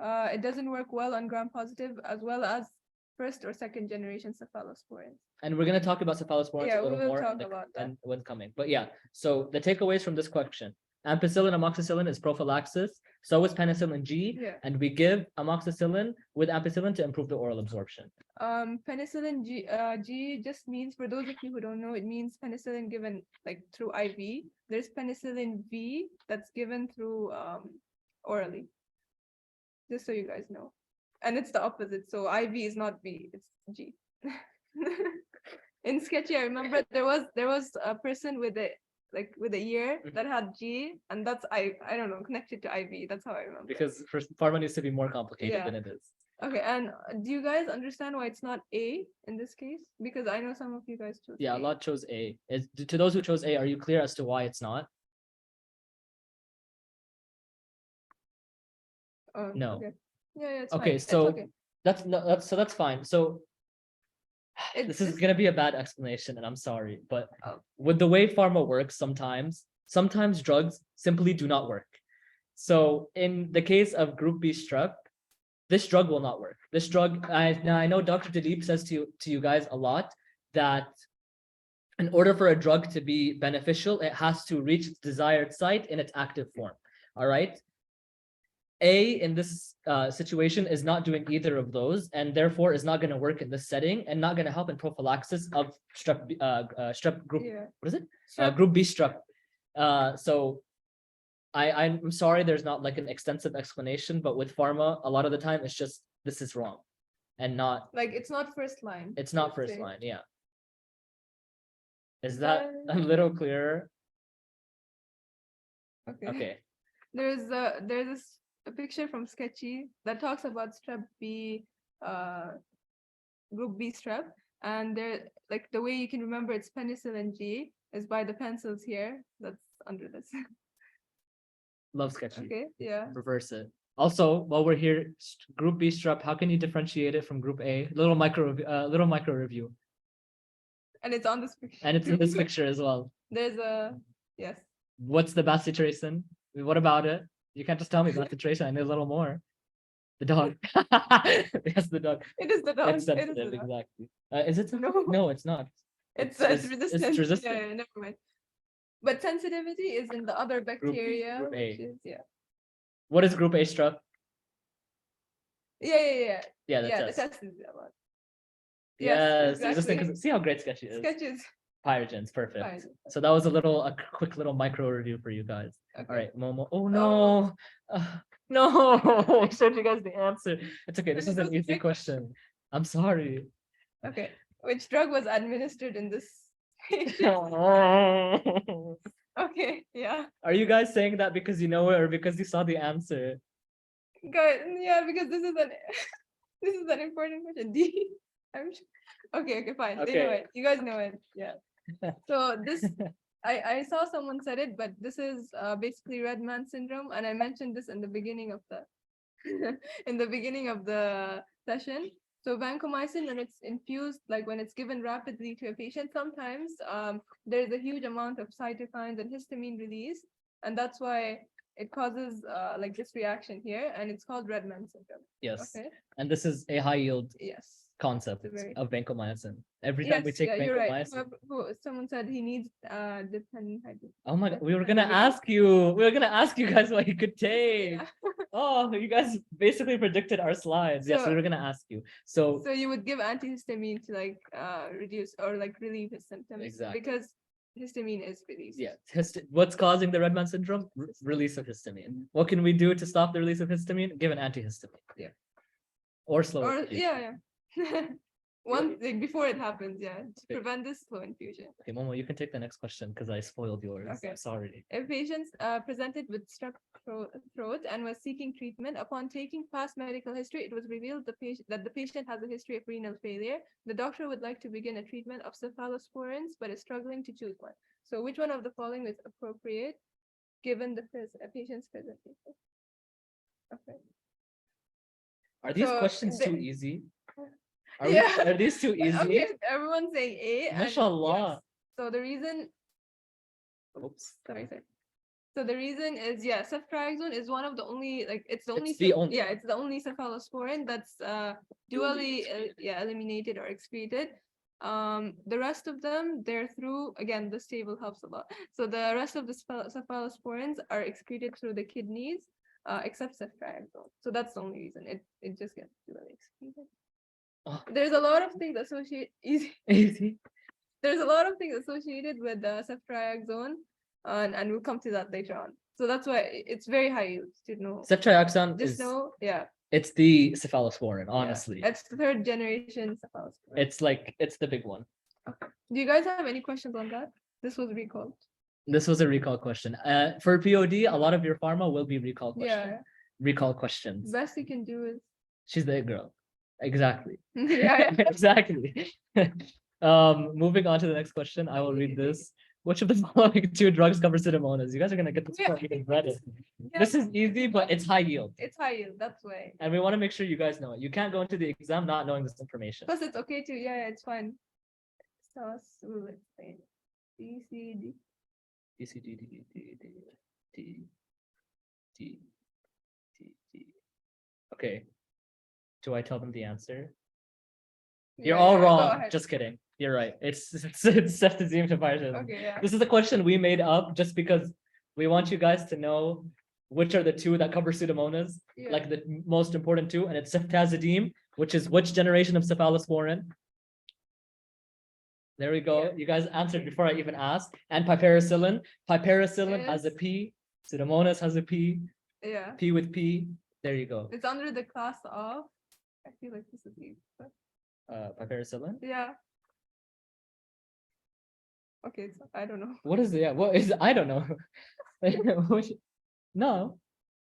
It doesn't work well on gram-positive, as well as first or second generation cephalosporins. And we're going to talk about cephalosporins a little more and when coming. But yeah, so the takeaways from this question: ampicillin, amoxicillin is prophylaxis. So is penicillin G, and we give amoxicillin with ampicillin to improve the oral absorption. Penicillin G just means, for those of you who don't know, it means penicillin given like through IV. There's penicillin V that's given through orally. Just so you guys know. And it's the opposite. So IV is not V, it's G. In Sketchy, I remember there was a person with a year that had G, and that's I don't know, connected to IV. That's how I remember. Because pharma needs to be more complicated than it is. Okay, and do you guys understand why it's not A in this case? Because I know some of you guys chose A lot chose A. To those who chose A, are you clear as to why it's not? No. Okay. Yeah, it's okay, fine. so okay. that's fine. So this is gonna be a bad explanation, and I'm sorry, but with the way pharma works, sometimes drugs simply do not work. So in the case of group B strep, this drug will not work. This drug, I know Dr. Dilip says to you guys a lot that in order for a drug to be beneficial, it has to reach its desired site in its active form. All right. A in this situation is not doing either of those, and therefore is not going to work in this setting and not going to help in prophylaxis of strep group. What is it? Group B strep. So I'm sorry, there's not like an extensive explanation, but with pharma, a lot of the time it's just this is wrong, and not like it's not first line. It's not first line. Yeah. Is that a little clearer? Okay. There's a picture from Sketchy that talks about strep B, group B strep, and there, like the way you can remember it's penicillin G is by the pencils here. That's under this. Love Sketchy. Okay, yeah. Reverse it. Also, while we're here, group B strep, how can you differentiate it from group A? Little micro review. And it's on this picture. And it's in this picture as well. There's a yes. What's the bacitracin? What about it? You can't just tell me bacitracin. I need a little more. The dog. Yes, the dog. It is the dog. It's sensitive, exactly. Is it sensitive? No, it's not. It's resistant. It's resistant. Yeah, never mind. But sensitivity is in the other bacteria. Group A. Which is, What is group A strep? Yeah, the test is that one. Yes, exactly. See how great Sketchy is. Sketches. Pyrogens, perfect. So that was a quick little micro review for you guys. Okay. All right, Momo. Oh no, no! I showed you guys the answer. It's okay. This is an easy question. I'm sorry. Okay, which drug was administered in this? Okay, yeah. Are you guys saying that because you know it or because you saw the answer? Good. Yeah, because this is an this is an important question. D. I'm sure. Okay, fine. They know Okay. it. You guys know it. Yeah. So this I saw someone said it, but this is basically red man syndrome, and I mentioned this in the beginning of the in the beginning of the session. So vancomycin, when it's infused, like when it's given rapidly to a patient, sometimes there's a huge amount of cytokines and histamine release, and that's why it causes like this reaction here, and it's called red man syndrome. Yes. Okay. And this is a high yield Yes. concept Very- of vancomycin. Every time we Yes, take yeah, you're right. vancomycin. Someone said he needs dependent hydrogen. Oh my God, we were gonna ask you guys what you could take. Yeah. Oh, you guys basically predicted our slides. Yes, we So- were gonna ask you. So So you would give antihistamine to like reduce or like relieve his symptoms. Exactly. Because histamine is released. yeah, what's causing the red man syndrome? Release of histamine. What can we do to stop the release of histamine? Give an antihistamine. Yeah. Or slow Or infusion. yeah. One thing before it happens, yeah, to Okay. prevent this slow infusion. Okay, Momo, you can take the next question because I spoiled yours. Okay. I'm sorry. If patients presented with strep throat and was seeking treatment, upon taking past medical history, it was revealed that the patient has a history of renal failure. The doctor would like to begin a treatment of cephalosporins, but is struggling to choose one. So which one of the following is appropriate given the patient's presentation? Okay. Are these So questions the- too easy? Yeah. Are these too easy? Okay, everyone's saying A. and Mashallah. yes. So the reason, Oops. sorry. So the reason is, yeah, ceftriaxone is one of the only, like, it's the only, It's the only. yeah, it's the only cephalosporin that's dually, eliminated or excreted. The rest of them, they're through, again, this table helps a lot. So the rest of the cephalosporins are excreted through the kidneys, except ceftriaxone. So that's the only reason it just gets dually excreted. Oh. There's a lot of things associated, Easy. there's a lot of things associated with the ceftriaxone, and we'll come to that later on. So that's why it's very high use to know. Ceftriaxone Just is know, yeah. it's the cephalosporin, yeah. honestly. It's the third generation cephalosporin. It's the big one. Do you guys have any questions on that? This was recalled. This was a recall question. For POD, a lot of your pharma will be recall questions. Yeah. Recall questions. Best you can do is She's the girl. Exactly. yeah. Exactly. Moving on to the next question. I will read this. Which of the following two drugs cover Pseudomonas? You guys are gonna get this Yeah. before you even read it. Yeah. This is easy, but it's high yield. It's high yield, that's why. And we want to make sure you guys know it. You can't go into the exam not knowing this information. Plus it's okay to, yeah, it's fine. Tell us, we'll explain. B, C, D. D, C, D, D, D, D, D, D, D, D, D. Okay. Do I tell them the answer? You're Yeah, all yeah, go wrong. ahead. Just kidding. You're right. It's ceftriaxone to Okay, yeah. This is a question we made up just because we want you guys to know which are the two that cover Pseudomonas, Yeah. like the most important two, and it's ceftazidime, which is which generation of cephalosporin? There we go. Yeah. You guys answered before I even asked. And piperacillin. Piperacillin has a Yes. P. Pseudomonas has a P. Yeah. P with P. There you go. It's under the class of, I feel like this is easy, but Piperacillin. yeah. Okay, so I don't know. What is it? Yeah, what is I don't know. No.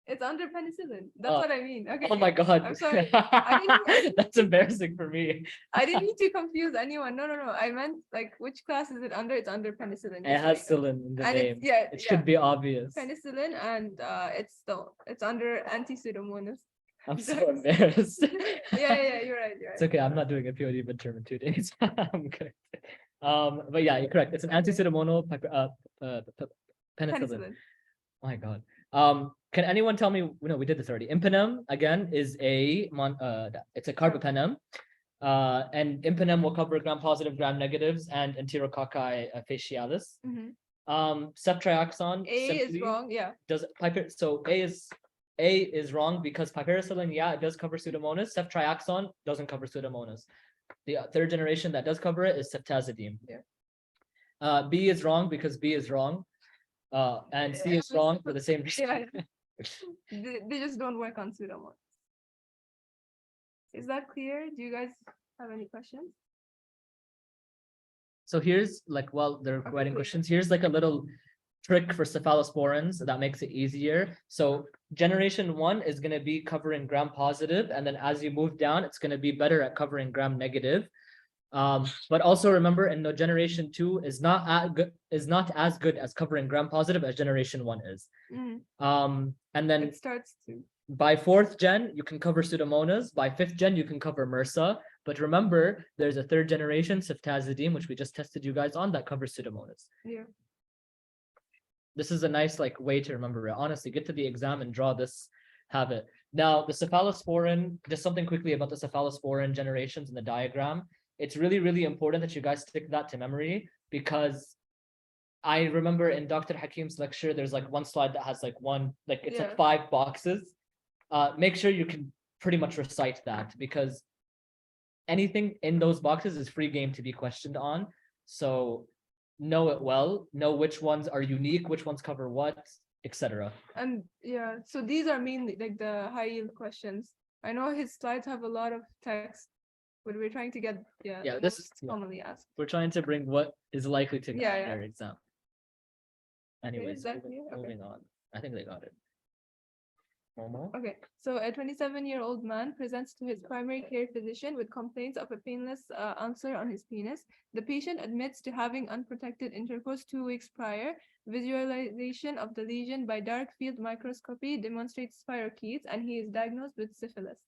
It's under penicillin. That's Oh. what I mean. Okay. Oh my god. I'm sorry. I didn't- That's embarrassing for me. I didn't need to confuse anyone. No. I meant like which class is it under? It's under penicillin. It just has like- psyllin in the and name. it's, yeah, It yeah. should be obvious. Penicillin, and it's under anti-pseudomonas. I'm so embarrassed. Yeah, you're right. It's okay. I'm not doing a POD midterm in 2 days. I'm good. But yeah, you're correct. It's an anti-pseudomonal penicillin. Penicillin. My God. Can anyone tell me? No, we did this already. Impenem again is it's a carbapenem. And impenem will cover gram-positive, gram-negatives, and enterococci facialis. Mhm. Ceftriaxone A is simply wrong. Yeah. does so A is wrong because piperacillin, yeah, it does cover Pseudomonas. Ceftriaxone doesn't cover Pseudomonas. The third generation that does cover it is ceftazidime. Yeah. B is wrong because B is wrong. And C is wrong for the same reason. Yeah. They just don't work on pseudomonas. Is that clear? Do you guys have any questions? So here's like, while they're Okay, writing please. questions, here's like a little trick for cephalosporins that makes it easier. So generation 1 is going to be covering gram-positive, and then as you move down, it's going to be better at covering gram-negative. But also remember, in the generation 2 is not as good as covering gram-positive as generation 1 is. And then It starts to. by 4th gen, you can cover Pseudomonas. By 5th gen, you can cover MRSA. But remember, there's a 3rd generation, ceftazidime, which we just tested you guys on, that covers Pseudomonas. Yeah. This is a nice way to remember it. Honestly, get to the exam and draw this habit. Now, the cephalosporin, just something quickly about the cephalosporin generations in the diagram. It's really, really important that you guys stick that to memory, because I remember in Dr. Hakim's lecture, there's one slide that has it's 5 boxes. Make sure you can pretty much recite that, because anything in those boxes is free game to be questioned on. So know it well, know which ones are unique, which ones cover what, etc. And yeah, so these are mainly the high yield questions. I know his slides have a lot of text, but we're trying to get the this is most commonly asked. We're trying to bring what is likely to get Yeah, their exam. Anyways, is that clear? Okay. moving on. I think they got it. Momo? Okay, so a 27-year-old man presents to his primary care physician with complaints of a painless ulcer on his penis. The patient admits to having unprotected intercourse 2 weeks prior. Visualization of the lesion by dark field microscopy demonstrates spirochetes, and he is diagnosed with syphilis.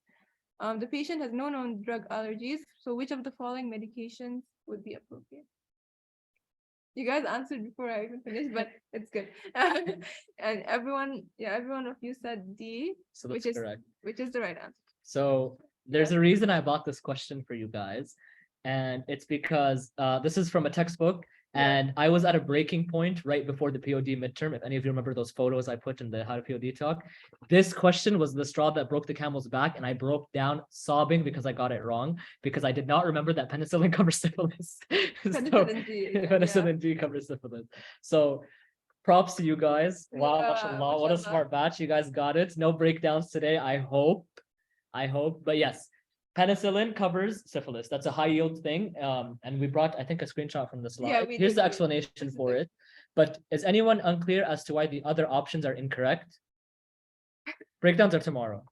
The patient has no known drug allergies, so which of the following medications would be appropriate? You guys answered before I even finished, but it's good. And everyone of you said D, So that's correct. which is the right answer. So there's a reason I bought this question for you guys, and it's because this is from a textbook, and I was at a breaking point right before the POD midterm. If any of you remember those photos I put in the How to POD talk, this question was the straw that broke the camel's back, and I broke down sobbing because I got it wrong, because I did not remember that penicillin covers syphilis. Penicillin G. Penicillin G covers syphilis. So props to you guys. Wow, Yeah, mashallah, what a mashallah. smart batch. You guys got it. No breakdowns today, I hope. But yes, penicillin covers syphilis. That's a high yield thing. And we brought, I think, a screenshot from the slide. Yeah, we Here's did. the explanation for it. But is anyone unclear as to why the other options are incorrect? Breakdowns are tomorrow.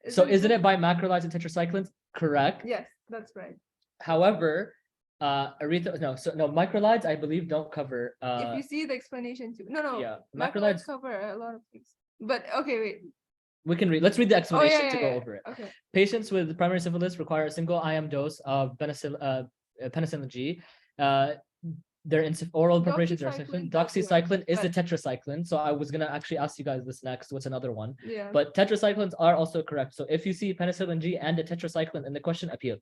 So isn't it by macrolides and tetracyclines? Correct. Yes, that's right. However, macrolides, I believe, don't cover. If you see the explanation too. No. Yeah, Macrolides macrolides. cover a lot of things. But okay, wait. We can read. Let's read the explanation to go yeah. over it. Okay. Patients with primary syphilis require a single IM dose of penicillin G. They're in oral preparations are Doxycycline doxycycline is the but- tetracycline. So I was gonna actually ask you guys this next. What's another one? Yeah. But tetracyclines are also correct. So if you see penicillin G and a tetracycline in the question, appeal.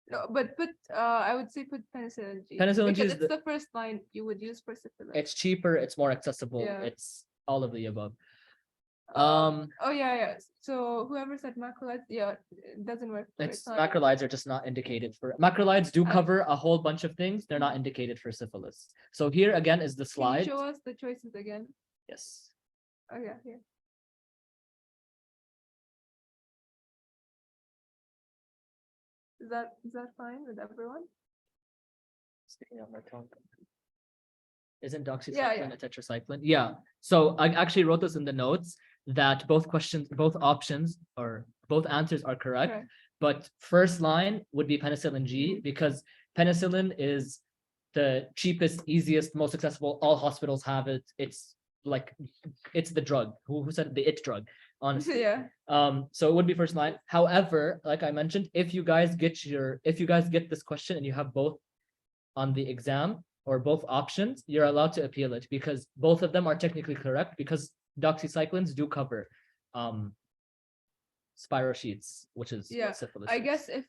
No, but I would say put penicillin G. Penicillin G because is it's the first line you would use for syphilis. It's cheaper. It's more accessible. Yeah. It's all of the above. Oh yeah. So whoever said macrolides, it doesn't work. It's not- macrolides are just not indicated for macrolides do cover a whole bunch of things. They're not indicated for syphilis. So here again is the Can you slide. show us the choices again? Yes. Oh yeah, here. Is that fine with everyone? Sticking out my tongue. Isn't doxycycline Yeah. a tetracycline? Yeah. So I actually wrote this in the notes that both options or both answers are correct. Correct. But first line would be penicillin G, because penicillin is the cheapest, easiest, most accessible. All hospitals have it. It's the drug. Who said the it drug? Honestly. Yeah. So it would be first line. However, like I mentioned, if you guys get this question and you have both on the exam or both options, you're allowed to appeal it, because both of them are technically correct, because doxycyclines do cover spirochetes, which is Yeah, what syphilis I is. guess if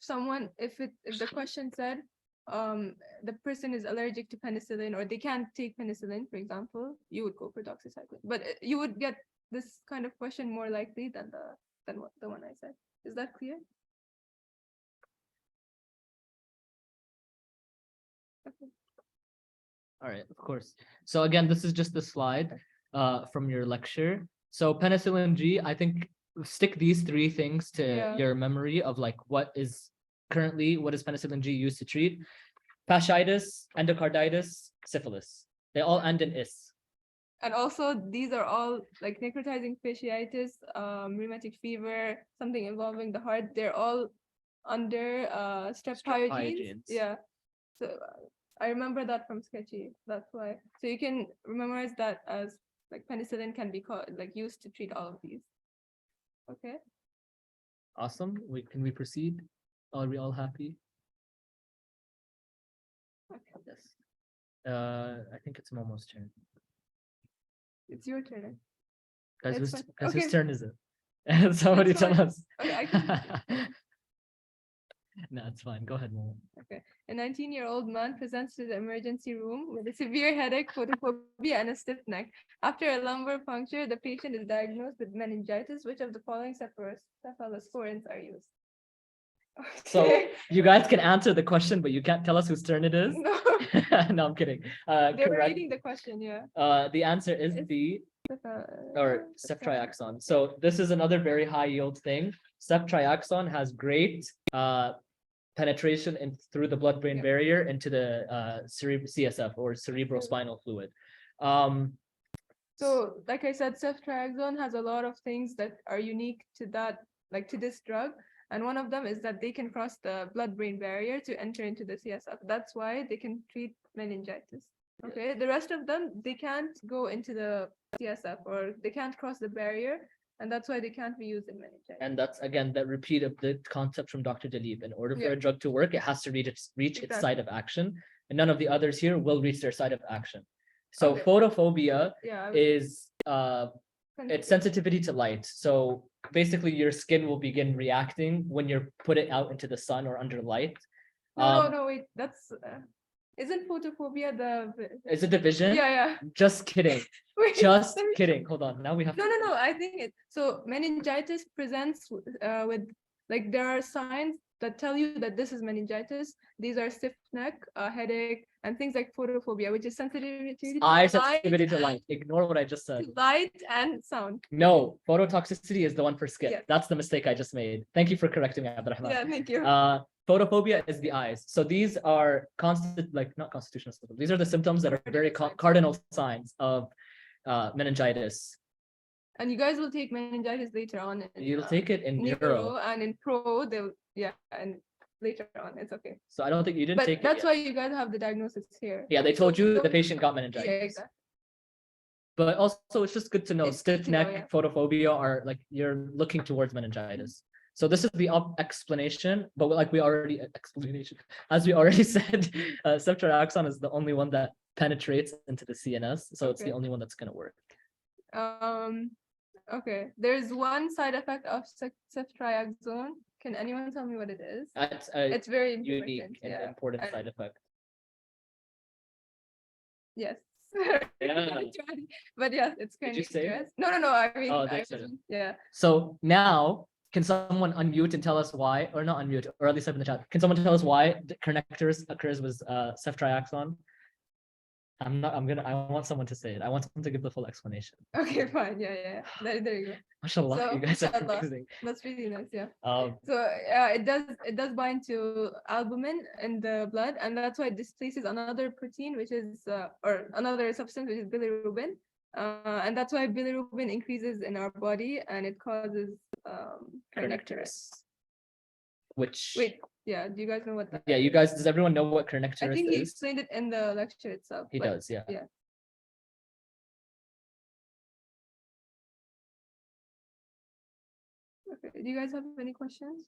the question said the person is allergic to penicillin or they can't take penicillin, for example, you would go for doxycycline. But you would get this kind of question more likely than the one I said. Is that clear? Okay. All right, of course. So again, this is just the slide from your lecture. So penicillin G, I think stick these 3 things to your memory of what is penicillin G used to treat: fasciitis, endocarditis, syphilis. They all end in is. And also these are all like necrotizing fasciitis, rheumatic fever, something involving the heart. They're all under strep pyogenes. Pyogenes. Yeah. So I remember that from Sketchy. That's why. So you can memorize that as like penicillin can be called like used to treat all of these. Okay. Awesome. Can we proceed? Are we all happy? Okay. Yes. I think it's Momo's turn. It's your turn. Guys, It's fine. whose Okay. turn is it? Somebody That's tell fine. us. Okay, I can. No, it's fine. Go ahead, Momo. Okay. A 19-year-old man presents to the emergency room with a severe headache, photophobia, and a stiff neck. After a lumbar puncture, the patient is diagnosed with meningitis. Which of the following cephalosporins are used? So Okay. you guys can answer the question, but you can't tell us whose turn it is. No, No, I'm kidding. they were Correct. reading the question, yeah. The answer is It's- B, or Ceph- ceftriaxone. So this is another very high yield thing. Ceftriaxone has great penetration in through the blood-brain Yeah. barrier into the CSF or cerebrospinal fluid. So, like I said, ceftriaxone has a lot of things that are unique to that, like to this drug. And one of them is that they can cross the blood-brain barrier to enter into the CSF. That's why they can treat meningitis. Okay, the rest of them, they can't go into the CSF or they can't cross the barrier. And that's why they can't be used in meningitis. And that's again that repeat of the concept from Dr. Dalib. In order for Yeah. a drug to work, it has to reach its Exactly. site of action, and none of the others here will reach their site of action. So Okay. photophobia Yeah, is it's sensitivity to light. So basically, your skin will begin reacting when you're put it out into the sun or under light. No, wait, that's isn't photophobia the Is it division? yeah. Just kidding. Wait, Just let me- kidding. Hold on. Now we have. No. I think it. So meningitis presents with like there are signs that tell you that this is meningitis. These are stiff neck, headache, and things like photophobia, which is sensitivity to Eye light, sensitivity to light. Ignore what I just said. to light and sound. No, phototoxicity is the one for skin. Yes. That's the mistake I just made. Thank you for correcting me, Abdurrahman. Yeah, thank you. Photophobia is the eyes. So these are not constitutional symptoms. These are the symptoms that are very Cardinal signs. cardinal signs of meningitis. And you guys will take meningitis later on. In, You'll take it in neuro neuro. and in pro. They'll and later on it's okay. So I don't think you didn't But take that's it. why you guys have the diagnosis here. Yeah, they told you the don't- patient got meningitis. Yeah, exactly. But also, it's just good to know It's good stiff to know, neck, yeah. photophobia are like you're looking towards meningitis. So this is the explanation, but like we already as we already said, ceftriaxone is the only one that penetrates into the CNS, so it's the Okay. only one that's going to work. Okay. There's one side effect of ceftriaxone. Can anyone tell me what it is? That's a It's very important. unique and Yeah. important And- side effect. Yes. Yeah. But yes, it's Did kind you of say it? stress. No. I mean, Oh, I that's it. wasn't- yeah. So now, can someone unmute and tell us why, or not unmute, or at least type in the chat? Can someone tell us why the connectors occurs with ceftriaxone? I want someone to say it. I want someone to give the full explanation. Okay, fine. Yeah. There you go. Mashallah, So, you guys are mashallah. amazing. That's really nice. Yeah. Um, So it does bind to albumin in the blood, and that's why it displaces another protein, which is or another substance, which is bilirubin, and that's why bilirubin increases in our body, and it causes connectors. Which, Wait, yeah. Do you guys know what that? yeah, you guys, does everyone know what I connectors think he is? explained it in the lecture itself. He but- does, yeah. yeah. Okay. Do you guys have any questions?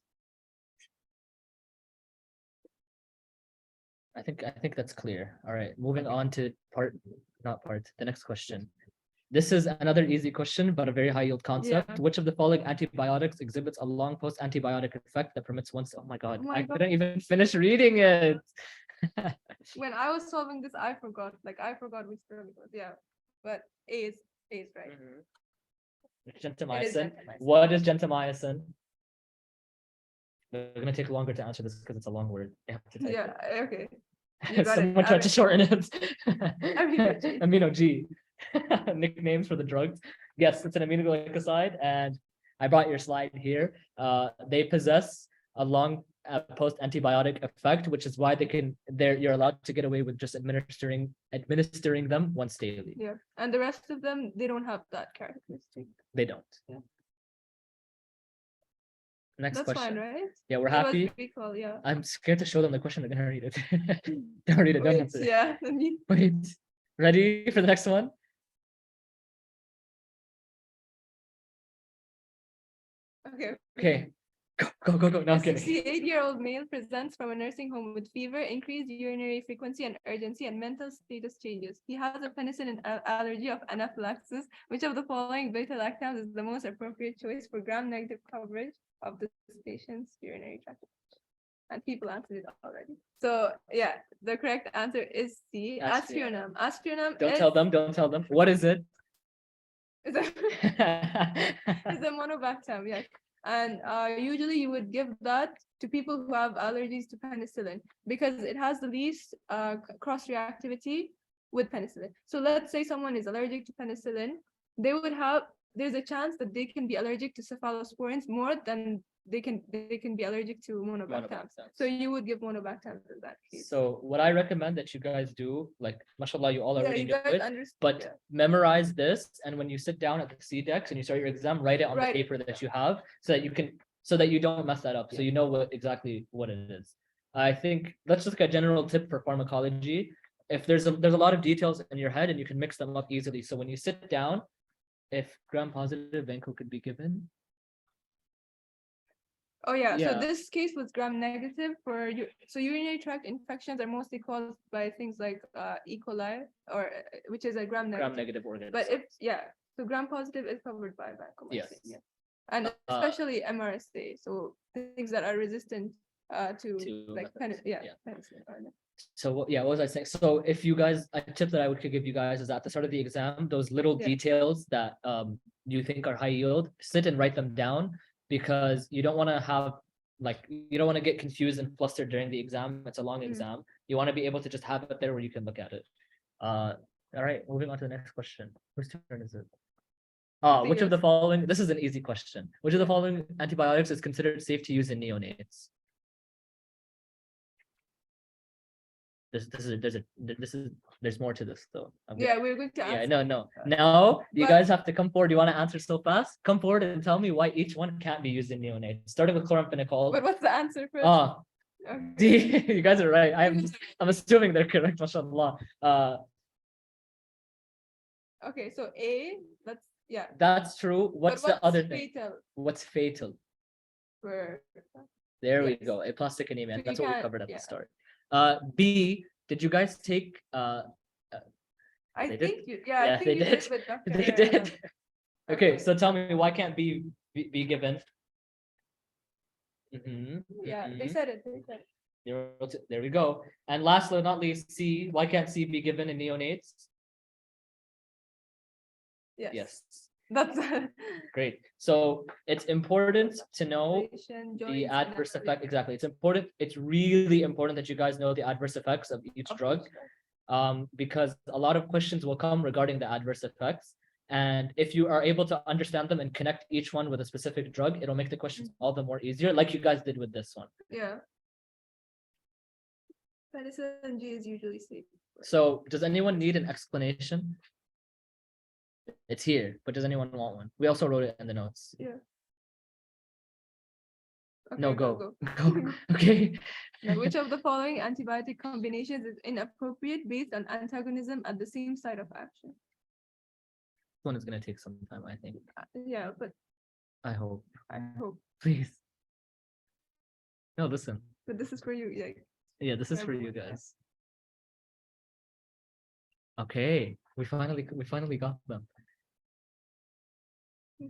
I think that's clear. All right, moving on to the next question. This is another easy question, but a very high yield concept. Yeah. Which of the following antibiotics exhibits a long post-antibiotic effect that permits one? Oh my God, Oh my I God. couldn't even finish reading it. When I was solving this, I forgot. I forgot which term it was. Yeah, but A is right. It's gentamicin. gentamicin. What is gentamicin? We're gonna take longer to answer this because it's a long word. You have to type Yeah. it. Okay. You got it. Someone tried to shorten it. Amino G. Amino G. Nicknames for the drugs. Yes, it's an aminoglycoside, and I brought your slide here. They possess a long a post-antibiotic effect, which is why you're allowed to get away with just administering them once daily. Yeah, and the rest of them, they don't have that characteristic. They don't. Yeah. Next That's question. fine, right? Yeah, we're That was happy. recall, yeah. I'm scared to show them the question. They're gonna read it. Don't read it. Don't Wait, answer it. yeah. let me- Wait. Ready for the next one? Okay. Okay. Go. No, A I'm kidding. 68-year-old male presents from a nursing home with fever, increased urinary frequency and urgency, and mental status changes. He has a penicillin allergy of anaphylaxis. Which of the following beta-lactams is the most appropriate choice for gram-negative coverage of this patient's urinary tract? And people answered it already. So yeah, the correct answer is C, Aztreonam. Aztreonam. Aztreonam Don't is, tell them. What is it? is a, is a monobactam, yes. And usually you would give that to people who have allergies to penicillin because it has the least cross-reactivity with penicillin. So let's say someone is allergic to penicillin, there's a chance that they can be allergic to cephalosporins more than they can be allergic to monobactams. So you would give monobactams in that case. So what I recommend that you guys do, like, mashallah, you all Yeah, already you know guys it, understand. but memorize this, and when you sit down at the CDEX and you start your exam, write it on the Right. paper that you have, so that you don't mess that up, so you know exactly what it is. I think let's just get a general tip for pharmacology. If there's a lot of details in your head and you can mix them up easily. So when you sit down, if gram-positive Vanco could be given. Oh yeah. Yeah. So this case was gram-negative for you. So urinary tract infections are mostly caused by things like E. coli, or which is a gram-negative. Gram-negative organism. But so gram-positive is covered by vancomycin. Yes. Yeah. And especially MRSA. So things that are resistant to like penicillin. So what was I saying? So if you guys, a tip that I could give you guys is at the start of the exam, those little details that you think are high yield, sit and write them down, because you don't want to get confused and flustered during the exam. It's a long exam. You want to be able to just have it there where you can look at it. All right, moving on to the next question. Whose turn is it? Which of the following, this is an easy question. Which of the following antibiotics is considered safe to use in neonates? There's more to this though. We're going to answer. No. Now you guys have to come forward. You want to answer so fast? Come forward and tell me why each one can't be used in neonates. Starting with chloramphenicol. But what's the answer first? D, you guys are right. I'm assuming they're correct, mashallah. Okay, so A, that's true. What's the other thing? Fatal? What's fatal? There we go. Aplastic anemia. So that's what we covered at the start. B, did you guys take I they think did? you, I think they you did. with Dr. They did. Okay, so tell me, why can't B be given? They said it. There we go. And last but not least, C, why can't C be given in neonates? Yes. That's great. So it's important to know the joints, adverse effect. Exactly. It's important. It's really important that you guys know the adverse effects of each drug, because a lot of questions will come regarding the adverse effects. And if you are able to understand them and connect each one with a specific drug, it'll make the questions all the more easier, like you guys did with this one. Yeah. Penicillin G is usually safe. So does anyone need an explanation? It's here, but does anyone want one? We also wrote it in the notes. Yeah. Okay, no, go. Okay. Now, which of the following antibiotic combinations is inappropriate based on antagonism at the same site of action? This one is going to take some time, I think. Yeah, but I hope. Please. No, listen. But this is for you. Yeah, this is for you guys. Okay, we finally got them.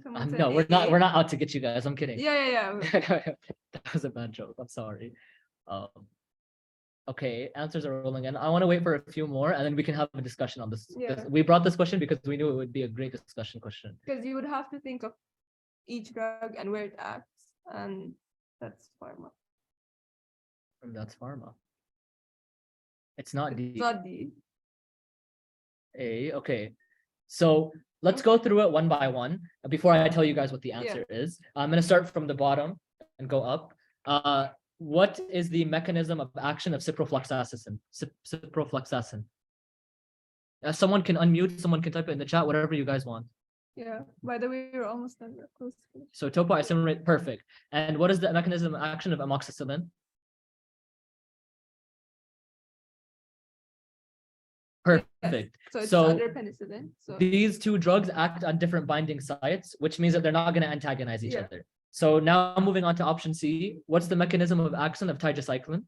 No, we're not out to get you guys. I'm kidding. Yeah. That was a bad joke. I'm sorry. Okay, answers are rolling in. I want to wait for a few more, and then we can have a discussion on this. Yeah. We brought this question because we knew it would be a great discussion question. Because you would have to think of each drug and where it acts, and that's pharma. And that's pharma. It's not D. It's not D. A. Okay, so let's go through it one by one before I tell you guys what the answer is. I'm going to start from the bottom and go up. what is the mechanism of action of ciprofloxacin? Ciprofloxacin. Someone can unmute, someone can type it in the chat, whatever you guys want. Yeah. By the way, we're almost done. We're close to finish. So topoisomerase, perfect. And what is the mechanism of action of amoxicillin? Perfect. So it's So under penicillin. So these two drugs act on different binding sites, which means that they're not going to antagonize each Yeah. other. So now moving on to option C, what's the mechanism of action of tetracycline?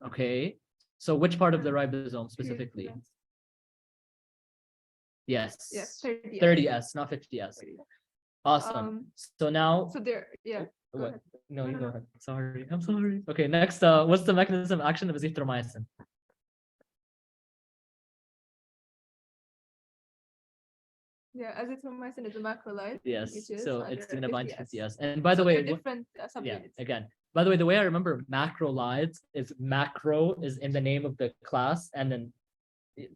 Okay, so which part of the ribosome specifically? Yes. yeah, 30. 30S, not 50S. Awesome. So now, So there, yeah. go what? ahead. No, you No, go no. ahead. Sorry, I'm sorry. Okay, next, what's the mechanism of action of azithromycin? Yeah, azithromycin is a macrolide. Yes, which is so it's under going to bind to 50S. 50S. And by the So way, they're what- different yeah, subunits. again, by the way, the way I remember macrolides is macro is in the name of the class, and then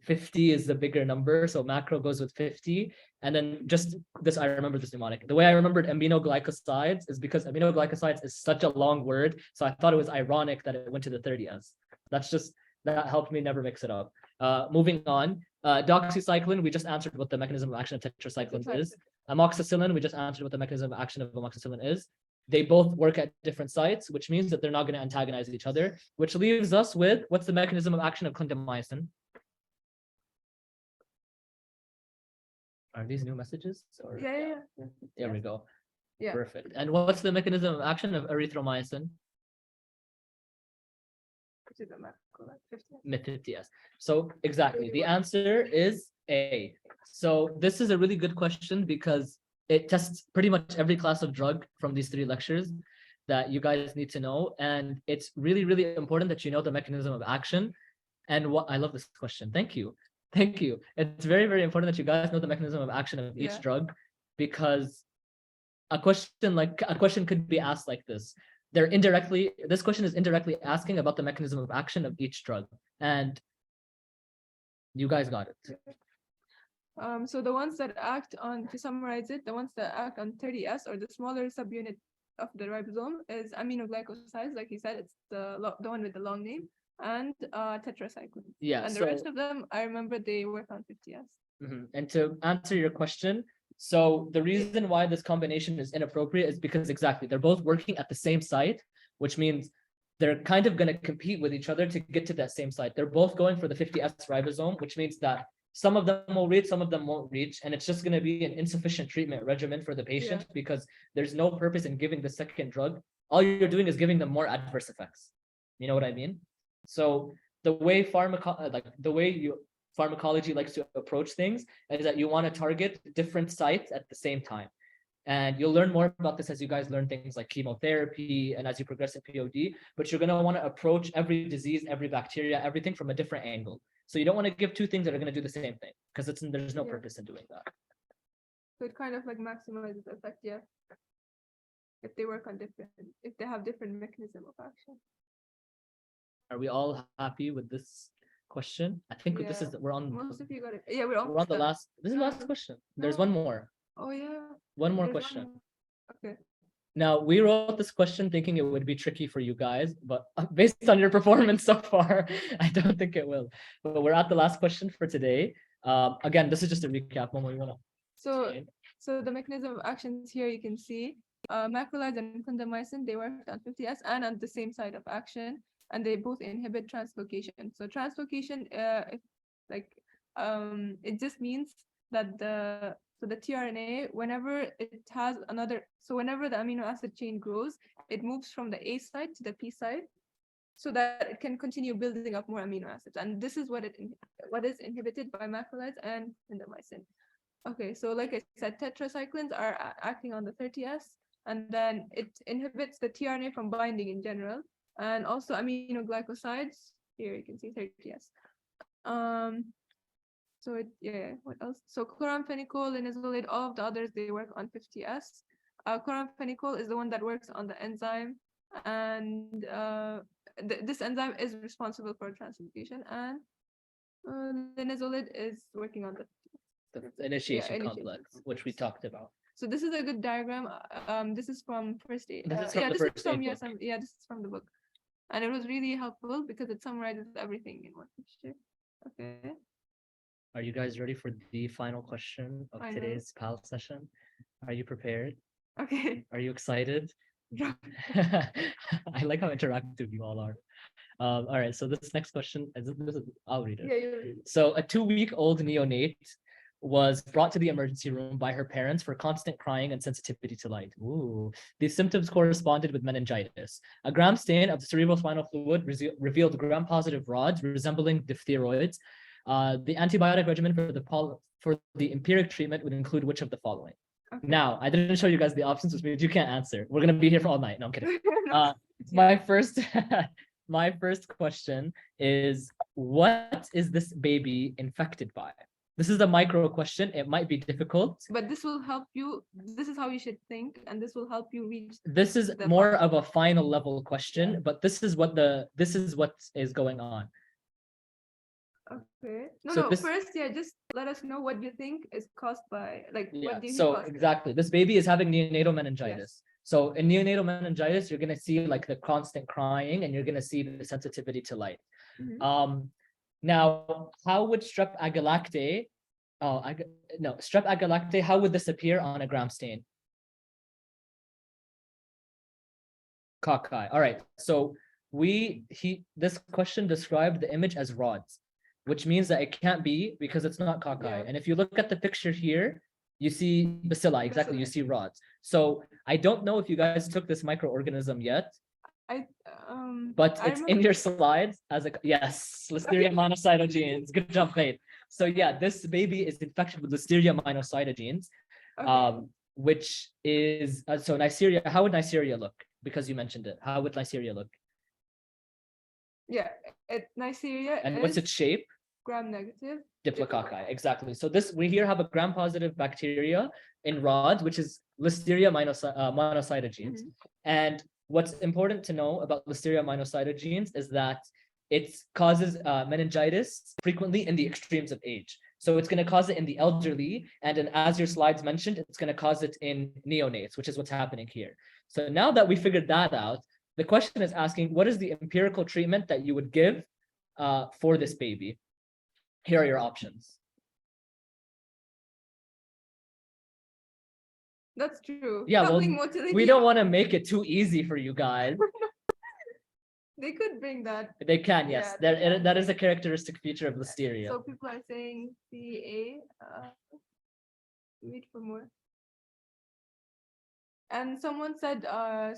50 is the bigger number, so macro goes with 50. And then just this, I remember this mnemonic. The way I remembered aminoglycosides is because aminoglycosides is such a long word, so I thought it was ironic that it went to the 30s. That helped me never mix it up. Moving on, doxycycline, we just answered what the mechanism of action of tetracyclines is. Amoxicillin, we just answered what the mechanism of action of amoxicillin is. They both work at different sites, which means that they're not going to antagonize each other, which leaves us with what's the mechanism of action of clindamycin? Are these new messages? Or, Yeah. There we go. Yeah. Perfect. And what's the mechanism of action of erythromycin? Which is a macrolide, 50. Mid-50s. So exactly, the answer is A. So this is a really good question because it tests pretty much every class of drug from these 3 lectures that you guys need to know. And it's really, really important that you know the mechanism of action. And what I love this question. Thank you. Thank you. It's very, very important that you guys know the mechanism of action of each Yeah. drug, because a question could be asked like this. This question is indirectly asking about the mechanism of action of each drug. And you guys got it. So the ones that act on, to summarize it, the ones that act on 30S or the smaller subunit of the ribosome is aminoglycosides, like you said, it's the one with the long name, and tetracyclines. Yeah. And the So, rest of them, I remember they work on 50S. and to answer your question, so the reason why this combination is inappropriate is because exactly they're both working at the same site, which means they're kind of going to compete with each other to get to that same site. They're both going for the 50S ribosome, which means that some of them will reach, some of them won't reach, and it's just going to be an insufficient treatment regimen for the patient because there's no purpose in giving the second drug. All you're doing is giving them more adverse effects. You know what I mean? So the way pharmacology likes to approach things is that you want to target different sites at the same time. And you'll learn more about this as you guys learn things like chemotherapy and as you progress in POD, but you're going to want to approach every disease, every bacteria, everything from a different angle. So you don't want to give 2 things that are going to do the same thing because there's no purpose in doing that. So it kind of like maximizes the effect, yeah. If they work on if they have different mechanism of action. Are we all happy with this question? I think we're on Most of you got it. Yeah, we're on the done. last. This is the last question. There's one more. Oh yeah. One more There's question. more. Okay. Now, we wrote this question thinking it would be tricky for you guys, but based on your performance so far, I don't think it will. But we're at the last question for today. Again, this is just a recap. Momo, you wanna? So the mechanism of actions here you can see macrolides and clindamycin, they work on 50S and on the same side of action, and they both inhibit translocation. So translocation, it just means that the tRNA, whenever it has whenever the amino acid chain grows, it moves from the A side to the P side, so that it can continue building up more amino acids. And this is what is inhibited by macrolides and clindamycin. Okay, so like I said, tetracyclines are acting on the 30S, and then it inhibits the tRNA from binding in general, and also aminoglycosides. Here you can see 30S. What else? So chloramphenicol, linezolid, all of the others, they work on 50S. Chloramphenicol is the one that works on the enzyme, and this enzyme is responsible for translocation, and linezolid is working on the the initiation initiation complex, which we talked about. So this is a good diagram. This is from first aid. This is from yeah, the this first is from aid yeah, book. this is from the book, and it was really helpful because it summarizes everything in one picture. Okay. Are you guys ready for the final question of Final. today's PAL session? Are you prepared? Okay. Are you excited? Yeah. I like how interactive you all are. All right, so this next question I'll read it. Yeah, you So a 2-week-old neonate was brought to the emergency room by her parents for constant crying and sensitivity to light. Ooh. These symptoms corresponded with meningitis. A gram stain of the cerebrospinal fluid revealed gram-positive rods resembling diphtheroids. The antibiotic regimen for the empiric treatment would include which of the following? Okay. Now, I didn't show you guys the options, which means you can't answer. We're gonna be here for all night. No, I'm kidding. No, My first my first question is, what is this baby infected by? This is a micro question. It might be difficult. but this will help you. This is how you should think, and this will help you reach. This is the more of a final level question, but this is what is going on. Okay. No, So no. this- First, yeah, just let us know what you think is caused by, like, Yeah, what do you so think caused it? exactly. This baby is having neonatal meningitis. So in neonatal meningitis, you're gonna see like the constant crying and you're gonna see the sensitivity to light. Mhm. Now, how would strep agalactae, strep agalactae, how would this appear on a gram stain? Cockeye. All right. So this question described the image as rods, which means that it can't be because it's not cockeye. Yeah. And if you look at the picture here, you see bacilli, exactly, you Bacilli. see rods. So I don't know if you guys took this microorganism yet, but I it's in remember- your slides as yes, Listeria monocytogenes. Good job, Faith. So yeah, this baby is infected with Listeria monocytogenes, Okay. which is so Neisseria. How would Neisseria look? Because you mentioned it. How would Neisseria look? Yeah, Neisseria And what's its shape? gram negative. Diplococci, exactly. So we here have a gram-positive bacteria in rods, which is Listeria monocytogenes. And what's important to know about Listeria monocytogenes is that it causes meningitis frequently in the extremes of age. So it's going to cause it in the elderly, and then as your slides mentioned, it's going to cause it in neonates, which is what's happening here. So now that we figured that out, the question is asking, what is the empirical treatment that you would give for this baby? Here are your options. That's true. Yeah, well, Something motility. we don't want to make it too easy for you guys. They could bring that. They can, yes. Yeah, they can. That is a characteristic feature of Listeria. So people are saying CA. Wait for more. And someone said strep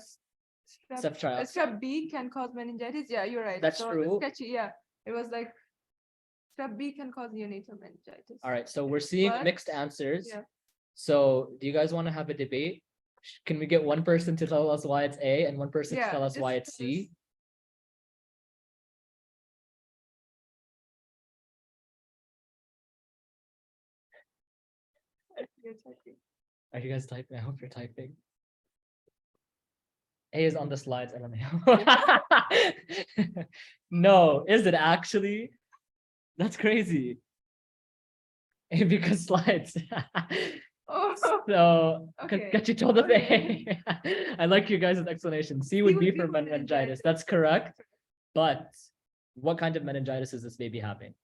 B can cause meningitis. Yeah, you're right. That's so true. Sketchy. Yeah, it was like strep B can cause neonatal meningitis. All right, so we're seeing But- mixed answers. Yeah. So do you guys want to have a debate? Can we get one person to tell us why it's A and one person to Yeah, tell us why just it's C? You're typing. Are you guys typing? I hope you're typing. A is on the slides. I don't know. No, is it actually? That's crazy. A because slides. Oh, So Okay, Kachi told us okay. A. I like you guys' explanation. C would be for meningitis. That's correct. But what kind of meningitis is this baby having?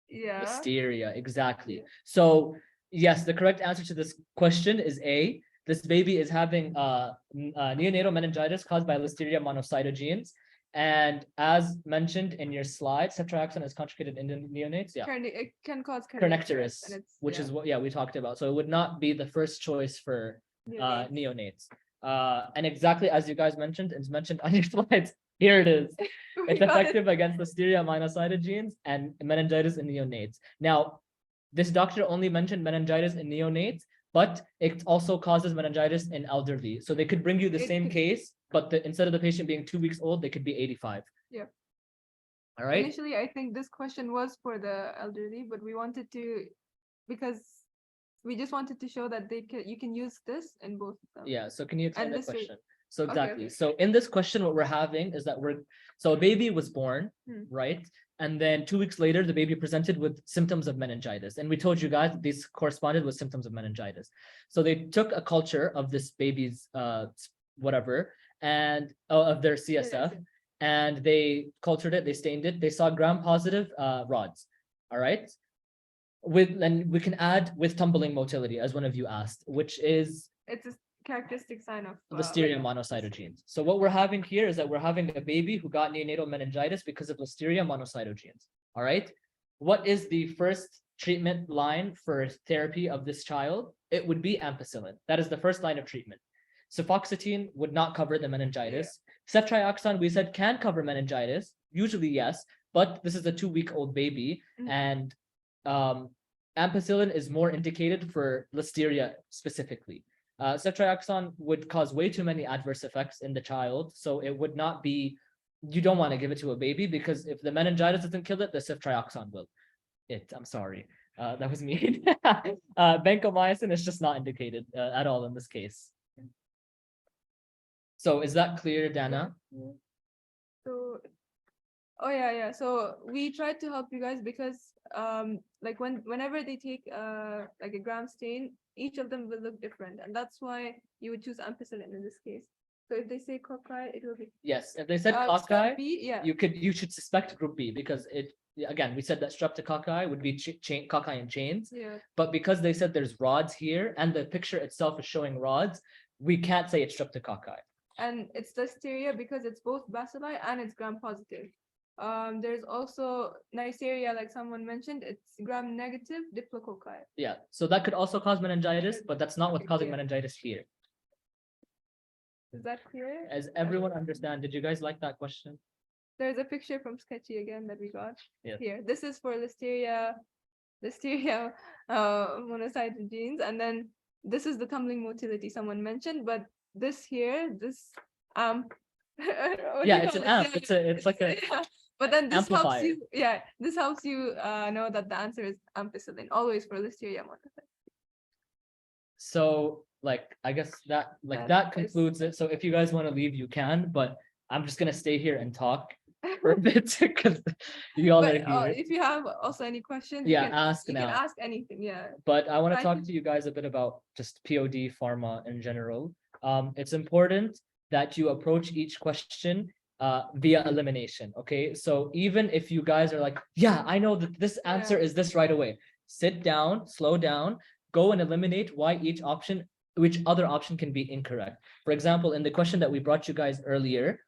Yeah. Listeria, exactly. Yeah. So yes, the correct answer to this question is A. This baby is having neonatal meningitis caused by Listeria monocytogenes. And as mentioned in your slide, ceftriaxone is conjugated in neonates. Yeah. It can cause Connectorus, and it's, which is what we talked about. So it would not be the first choice for neonates. neonates. And exactly as you guys mentioned, it's mentioned on your slides. Here it is. We It's got it. effective against Listeria monocytogenes and meningitis in neonates. Now, this doctor only mentioned meningitis in neonates, but it also causes meningitis in elderly. So they could bring you the It same could- case, but instead of the patient being 2 weeks old, they could be 85. Yeah. All right. Initially, I think this question was for the elderly, but we wanted to, because we just wanted to show that you can use this in both of them. Yeah. So can you explain And the this will- question? So Okay, exactly. okay. So in this question, what we're having is that so a baby was born, Hmm. right? And then 2 weeks later, the baby presented with symptoms of meningitis. And we told you guys these corresponded with symptoms of meningitis. So they took a culture of this baby's whatever, and of their CSF, and they cultured it, they stained it, they saw gram-positive rods. All right. And we can add with tumbling motility, as one of you asked, which is it's a characteristic sign of Listeria monocytogenes. So what we're having here is that we're having a baby who got neonatal meningitis because of Listeria monocytogenes. All right. What is the first treatment line for therapy of this child? It would be ampicillin. That is the first line of treatment. Cefoxitin would not cover the meningitis. Ceftriaxone, we said, can cover meningitis. Usually, yes, but this is a 2-week-old baby, and ampicillin is more indicated for Listeria specifically. Ceftriaxone would cause way too many adverse effects in the child, so it would not be, you don't want to give it to a baby, because if the meningitis doesn't kill it, the ceftriaxone will. I'm sorry, that was mean. Vancomycin is just not indicated at all in this case. So is that clear, Dana? So, oh yeah. So we tried to help you guys because like whenever they take like a gram stain, each of them will look different, and that's why you would choose ampicillin in this case. So if they say cocci, it will be Yes. If they said strep cocci, B, yeah. you should suspect group B, because it, again, we said that streptococci would be cocci in chains, Yeah. but because they said there's rods here and the picture itself is showing rods, we can't say it's streptococci. And it's Listeria because it's both bacilli and it's gram-positive. There's also Neisseria, like someone mentioned, it's gram-negative diplococci. Yeah, so that could also cause meningitis, but that's not what's causing Yeah. meningitis here. Is that clear? As everyone understand, did you guys like that question? There's a picture from Sketchy again that we got here. Yes. This is for Listeria monocytogenes, and then this is the tumbling motility someone mentioned, but this here, this what do Yeah, you it's call an it? amp. Yeah, It's like a yeah. But then this helps amplifier. you, this helps you know that the answer is ampicillin, always for Listeria monocytogenes. So like, I guess that That concludes it. So if you guys want to leave, you can, but I'm just gonna stay here and talk for a bit because you all are here. If you have also any questions, Yeah, you can ask anything. Yeah. But I want to I talk think- to you guys a bit about just POD pharma in general. It's important that you approach each question via elimination. Okay, so even if you guys are like, yeah, I know that this answer is this right away, sit down, slow down, go and eliminate which other option can be incorrect. For example, in the question that we brought you guys earlier,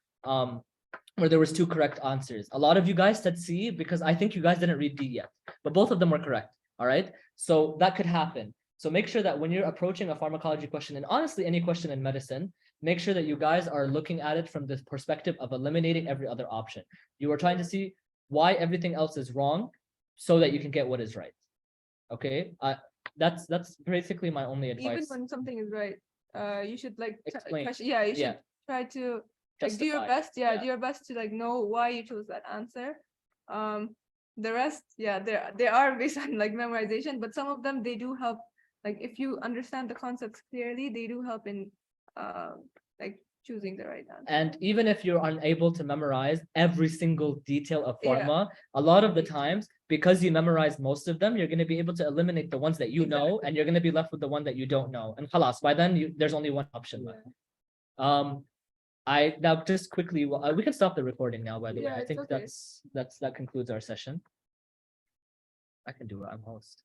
where there was 2 correct answers, a lot of you guys said C because I think you guys didn't read D yet, but both of them were correct. All right, so that could happen. So make sure that when you're approaching a pharmacology question, and honestly any question in medicine, make sure that you guys are looking at it from the perspective of eliminating every other option. You are trying to see why everything else is wrong so that you can get what is right. Okay, that's basically my only advice. Even when something is right, you should like Explain. you should try to like do your Justify. best. Do your best to like know why you chose that answer. The rest, they are based on like memorization, but some of them they do help. Like if you understand the concepts clearly, they do help in like choosing the right answer. And even if you're unable to memorize every single detail of pharma, a lot of the times, because you memorized most of them, you're going to be able to eliminate the ones that you know, and you're going to be left with the one that you don't know. And khalas, by then there's only one option left. Now just quickly, we can stop the recording now, by the way. I think okay. that concludes our session. I can do it, I'm host.